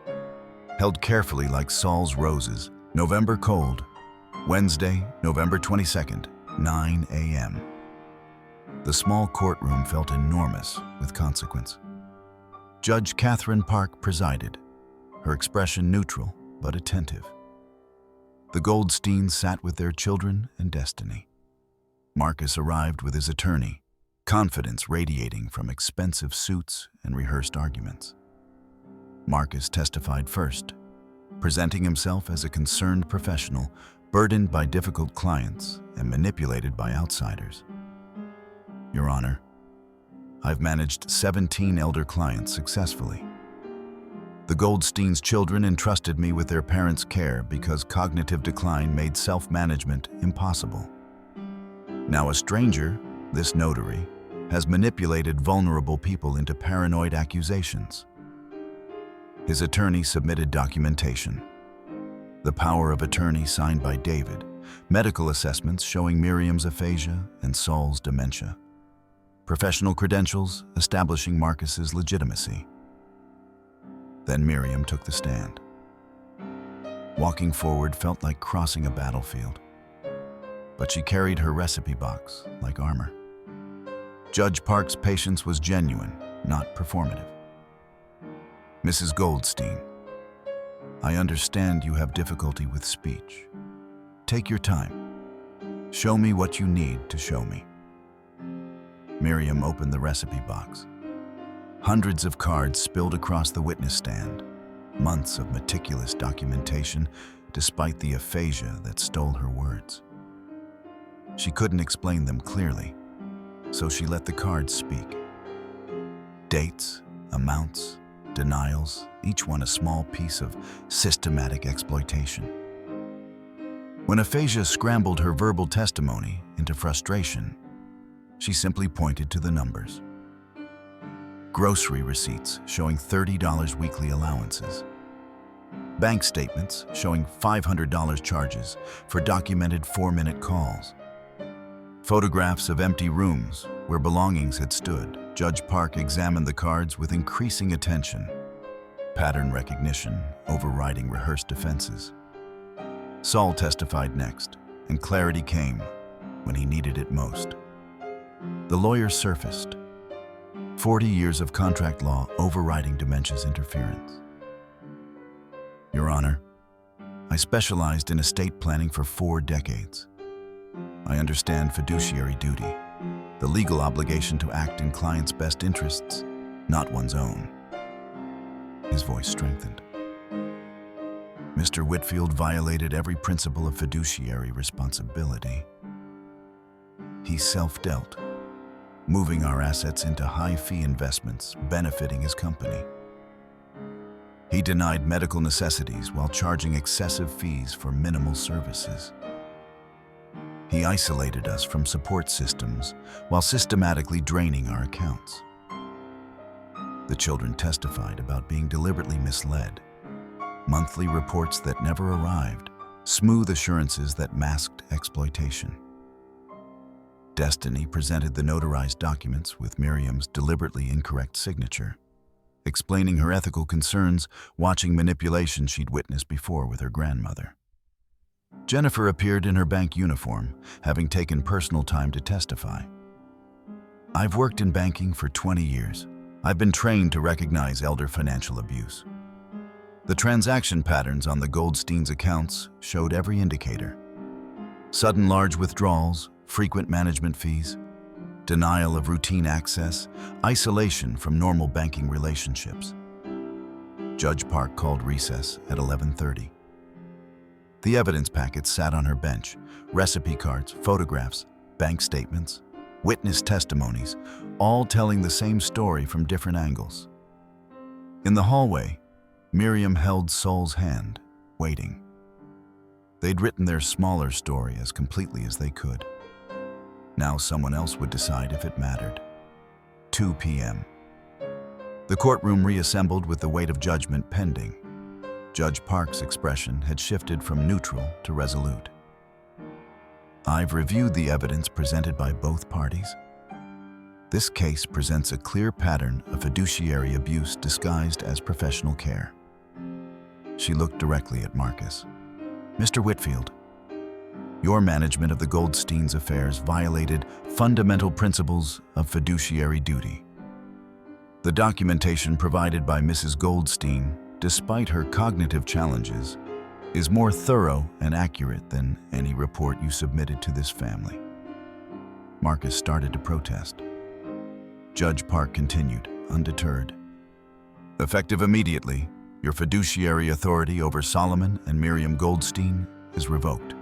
Held carefully like Saul's roses. November cold. Wednesday, November 22nd, 9 a.m. The small courtroom felt enormous with consequence. Judge Catherine Park presided, her expression neutral but attentive. The Goldsteins sat with their children and destiny. Marcus arrived with his attorney, confidence radiating from expensive suits and rehearsed arguments. Marcus testified first, presenting himself as a concerned professional burdened by difficult clients and manipulated by outsiders. "Your Honor, I've managed 17 elder clients successfully. The Goldsteins' children entrusted me with their parents' care because cognitive decline made self-management impossible. Now a stranger, this notary, has manipulated vulnerable people into paranoid accusations." His attorney submitted documentation. The power of attorney signed by David, medical assessments showing Miriam's aphasia and Saul's dementia, professional credentials establishing Marcus's legitimacy. Then Miriam took the stand. Walking forward felt like crossing a battlefield, but she carried her recipe box like armor. Judge Park's patience was genuine, not performative. "Mrs. Goldstein, I understand you have difficulty with speech. Take your time. Show me what you need to show me. Miriam opened the recipe box. Hundreds of cards spilled across the witness stand. Months of meticulous documentation, despite the aphasia that stole her words. She couldn't explain them clearly, so she let the cards speak. Dates, amounts, denials, each one a small piece of systematic exploitation. When aphasia scrambled her verbal testimony into frustration, she simply pointed to the numbers. Grocery receipts showing $30 weekly allowances. Bank statements showing $500 charges for documented 4-minute calls. Photographs of empty rooms where belongings had stood. Judge Park examined the cards with increasing attention. Pattern recognition overriding rehearsed defenses. Saul testified next, and clarity came when he needed it most. The lawyer surfaced. 40 years of contract law overriding dementia's interference. Your Honor, I specialized in estate planning for 4 decades. I understand fiduciary duty, the legal obligation to act in clients' best interests, not one's own. His voice strengthened. Mr. Whitfield violated every principle of fiduciary responsibility. He self-dealt, moving our assets into high-fee investments benefiting his company. He denied medical necessities while charging excessive fees for minimal services. He isolated us from support systems while systematically draining our accounts. The children testified about being deliberately misled, monthly reports that never arrived, smooth assurances that masked exploitation. Destiny presented the notarized documents with Miriam's deliberately incorrect signature, explaining her ethical concerns watching manipulation she'd witnessed before with her grandmother. Jennifer appeared in her bank uniform, having taken personal time to testify. I've worked in banking for 20 years. I've been trained to recognize elder financial abuse. The transaction patterns on the Goldsteins' accounts showed every indicator. Sudden large withdrawals, frequent management fees, denial of routine access, isolation from normal banking relationships. Judge Park called recess at 11:30. The evidence packet sat on her bench, recipe cards, photographs, bank statements, witness testimonies, all telling the same story from different angles. In the hallway, Miriam held Saul's hand, waiting. They'd written their smaller story as completely as they could. Now someone else would decide if it mattered. 2 p.m. The courtroom reassembled with the weight of judgment pending. Judge Park's expression had shifted from neutral to resolute. I've reviewed the evidence presented by both parties. This case presents a clear pattern of fiduciary abuse disguised as professional care. She looked directly at Marcus. Mr. Whitfield, your management of the Goldsteins' affairs violated fundamental principles of fiduciary duty. The documentation provided by Mrs. Goldstein, despite her cognitive challenges, is more thorough and accurate than any report you submitted to this family. Marcus started to protest. Judge Park continued, undeterred. Effective immediately, your fiduciary authority over Solomon and Miriam Goldstein is revoked.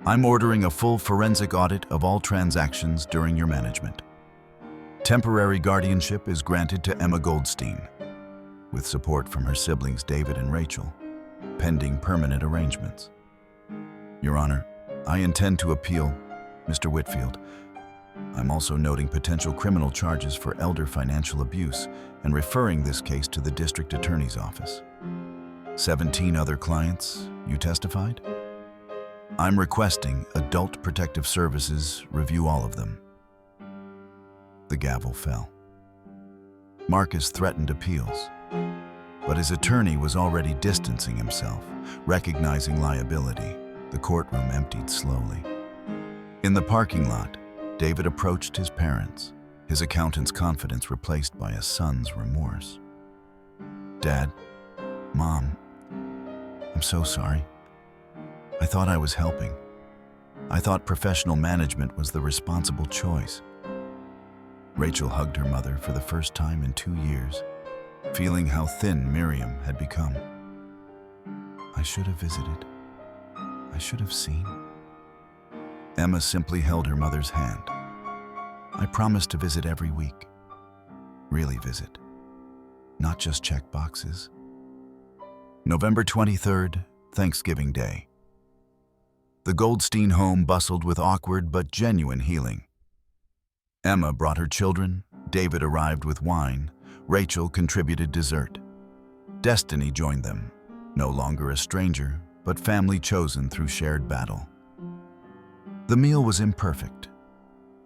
I'm ordering a full forensic audit of all transactions during your management. Temporary guardianship is granted to Emma Goldstein, with support from her siblings David and Rachel, pending permanent arrangements. Your Honor, I intend to appeal, Mr. Whitfield. I'm also noting potential criminal charges for elder financial abuse and referring this case to the district attorney's office. 17 other clients, you testified? I'm requesting Adult Protective Services review all of them. The gavel fell. Marcus threatened appeals, but his attorney was already distancing himself, recognizing liability. The courtroom emptied slowly. In the parking lot, David approached his parents, his accountant's confidence replaced by a son's remorse. Dad, Mom, I'm so sorry. I thought I was helping. I thought professional management was the responsible choice. Rachel hugged her mother for the first time in 2 years, feeling how thin Miriam had become. I should have visited. I should have seen. Emma simply held her mother's hand. I promised to visit every week. Really visit. Not just check boxes. November 23rd, Thanksgiving Day. The Goldstein home bustled with awkward but genuine healing. Emma brought her children, David arrived with wine, Rachel contributed dessert. Destiny joined them, no longer a stranger, but family chosen through shared battle. The meal was imperfect.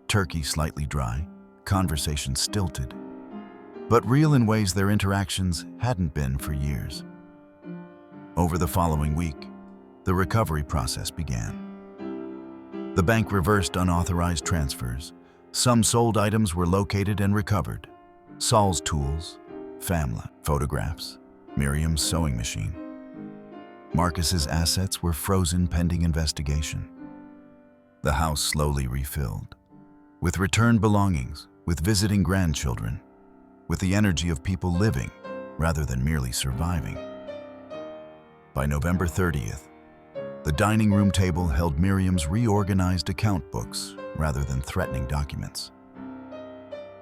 Turkey slightly dry, conversation stilted, but real in ways their interactions hadn't been for years. Over the following week, the recovery process began. The bank reversed unauthorized transfers. Some sold items were located and recovered. Saul's tools, family photographs, Miriam's sewing machine. Marcus's assets were frozen pending investigation. The house slowly refilled, with returned belongings, with visiting grandchildren, with the energy of people living rather than merely surviving. By November 30th, the dining room table held Miriam's reorganized account books rather than threatening documents.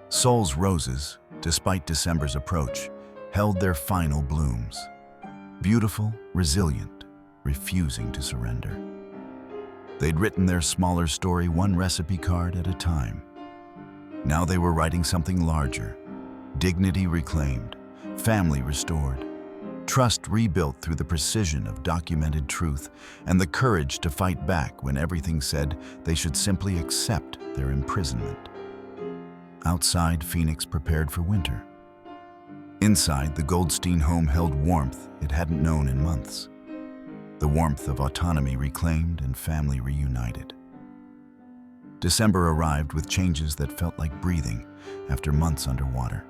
Saul's roses, despite December's approach, held their final blooms. Beautiful, resilient, refusing to surrender. They'd written their smaller story one recipe card at a time. Now they were writing something larger, dignity reclaimed, family restored, trust rebuilt through the precision of documented truth, and the courage to fight back when everything said they should simply accept their imprisonment. Outside, Phoenix prepared for winter. Inside, the Goldstein home held warmth it hadn't known in months. The warmth of autonomy reclaimed and family reunited. December arrived with changes that felt like breathing after months underwater.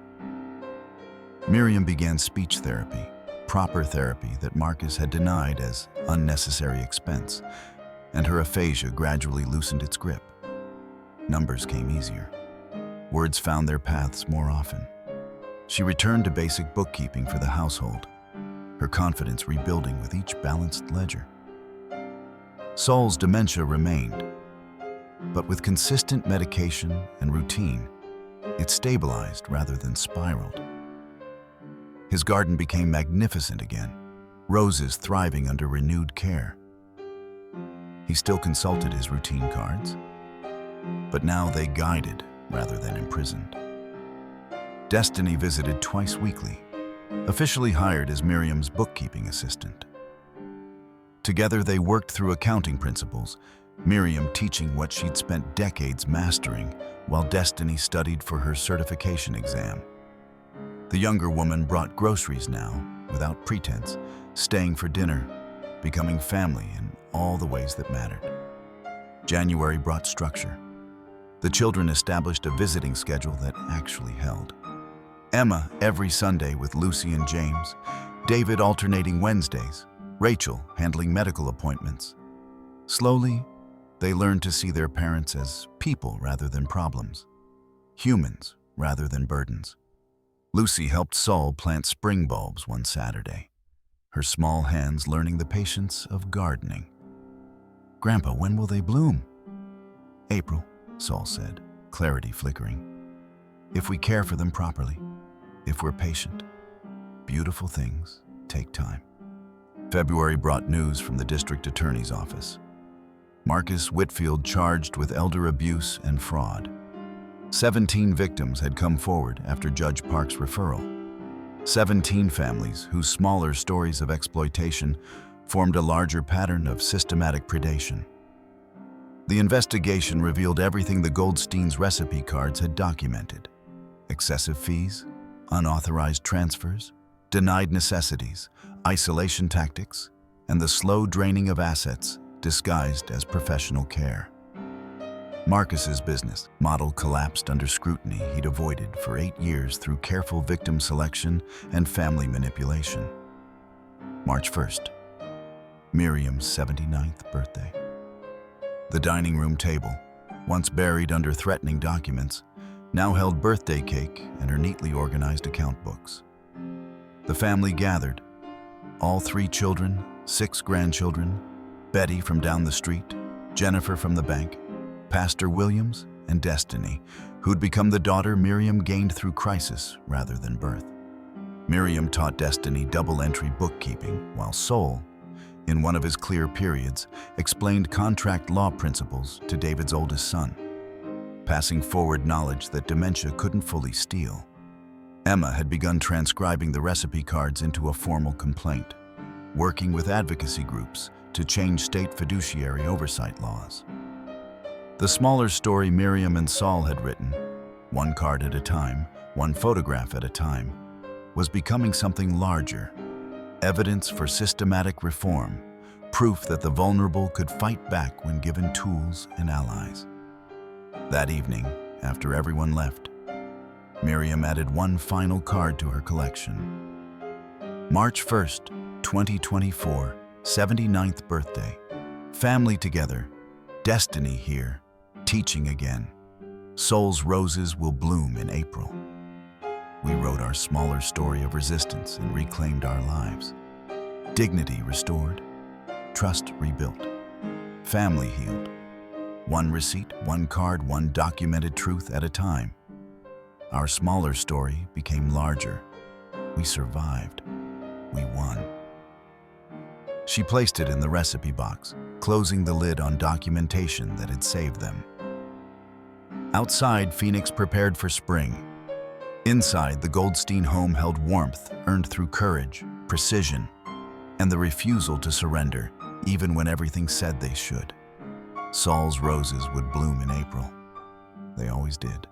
Miriam began speech therapy, proper therapy that Marcus had denied as unnecessary expense, and her aphasia gradually loosened its grip. Numbers came easier. Words found their paths more often. She returned to basic bookkeeping for the household, her confidence rebuilding with each balanced ledger. Saul's dementia remained, but with consistent medication and routine, it stabilized rather than spiraled. His garden became magnificent again, roses thriving under renewed care. He still consulted his routine cards, but now they guided rather than imprisoned. Destiny visited twice weekly, officially hired as Miriam's bookkeeping assistant. Together they worked through accounting principles, Miriam teaching what she'd spent decades mastering, while Destiny studied for her certification exam. The younger woman brought groceries now, without pretense, staying for dinner, becoming family in all the ways that mattered. January brought structure. The children established a visiting schedule that actually held. Emma every Sunday with Lucy and James, David alternating Wednesdays, Rachel handling medical appointments. Slowly, they learned to see their parents as people rather than problems, humans rather than burdens. Lucy helped Saul plant spring bulbs one Saturday, her small hands learning the patience of gardening. "Grandpa, when will they bloom?" "April," Saul said, clarity flickering. "If we care for them properly, if we're patient. Beautiful things take time." February brought news from the district attorney's office. Marcus Whitfield charged with elder abuse and fraud. 17 victims had come forward after Judge Park's referral. 17 families whose smaller stories of exploitation formed a larger pattern of systematic predation. The investigation revealed everything the Goldstein's recipe cards had documented: excessive fees, unauthorized transfers, denied necessities, isolation tactics, and the slow draining of assets disguised as professional care. Marcus's business model collapsed under scrutiny he'd avoided for 8 years through careful victim selection and family manipulation. March 1st. Miriam's 79th birthday. The dining room table, once buried under threatening documents, now held birthday cake and her neatly organized account books. The family gathered. All 3 children, 6 grandchildren, Betty from down the street, Jennifer from the bank, Pastor Williams, and Destiny, who'd become the daughter Miriam gained through crisis rather than birth. Miriam taught Destiny double-entry bookkeeping, while Sol, in one of his clear periods, explained contract law principles to David's oldest son, passing forward knowledge that dementia couldn't fully steal. Emma had begun transcribing the recipe cards into a formal complaint, working with advocacy groups to change state fiduciary oversight laws. The smaller story Miriam and Sol had written, one card at a time, one photograph at a time, was becoming something larger, evidence for systematic reform, proof that the vulnerable could fight back when given tools and allies. That evening, after everyone left, Miriam added one final card to her collection. March 1st, 2024, 79th birthday. Family together, Destiny here, teaching again. Sol's roses will bloom in April. We wrote our smaller story of resistance and reclaimed our lives. Dignity restored, trust rebuilt, family healed. One receipt, one card, one documented truth at a time. Our smaller story became larger. We survived. We won. She placed it in the recipe box, closing the lid on documentation that had saved them. Outside, Phoenix prepared for spring. Inside, the Goldstein home held warmth earned through courage, precision, and the refusal to surrender, even when everything said they should. Sol's roses would bloom in April. They always did.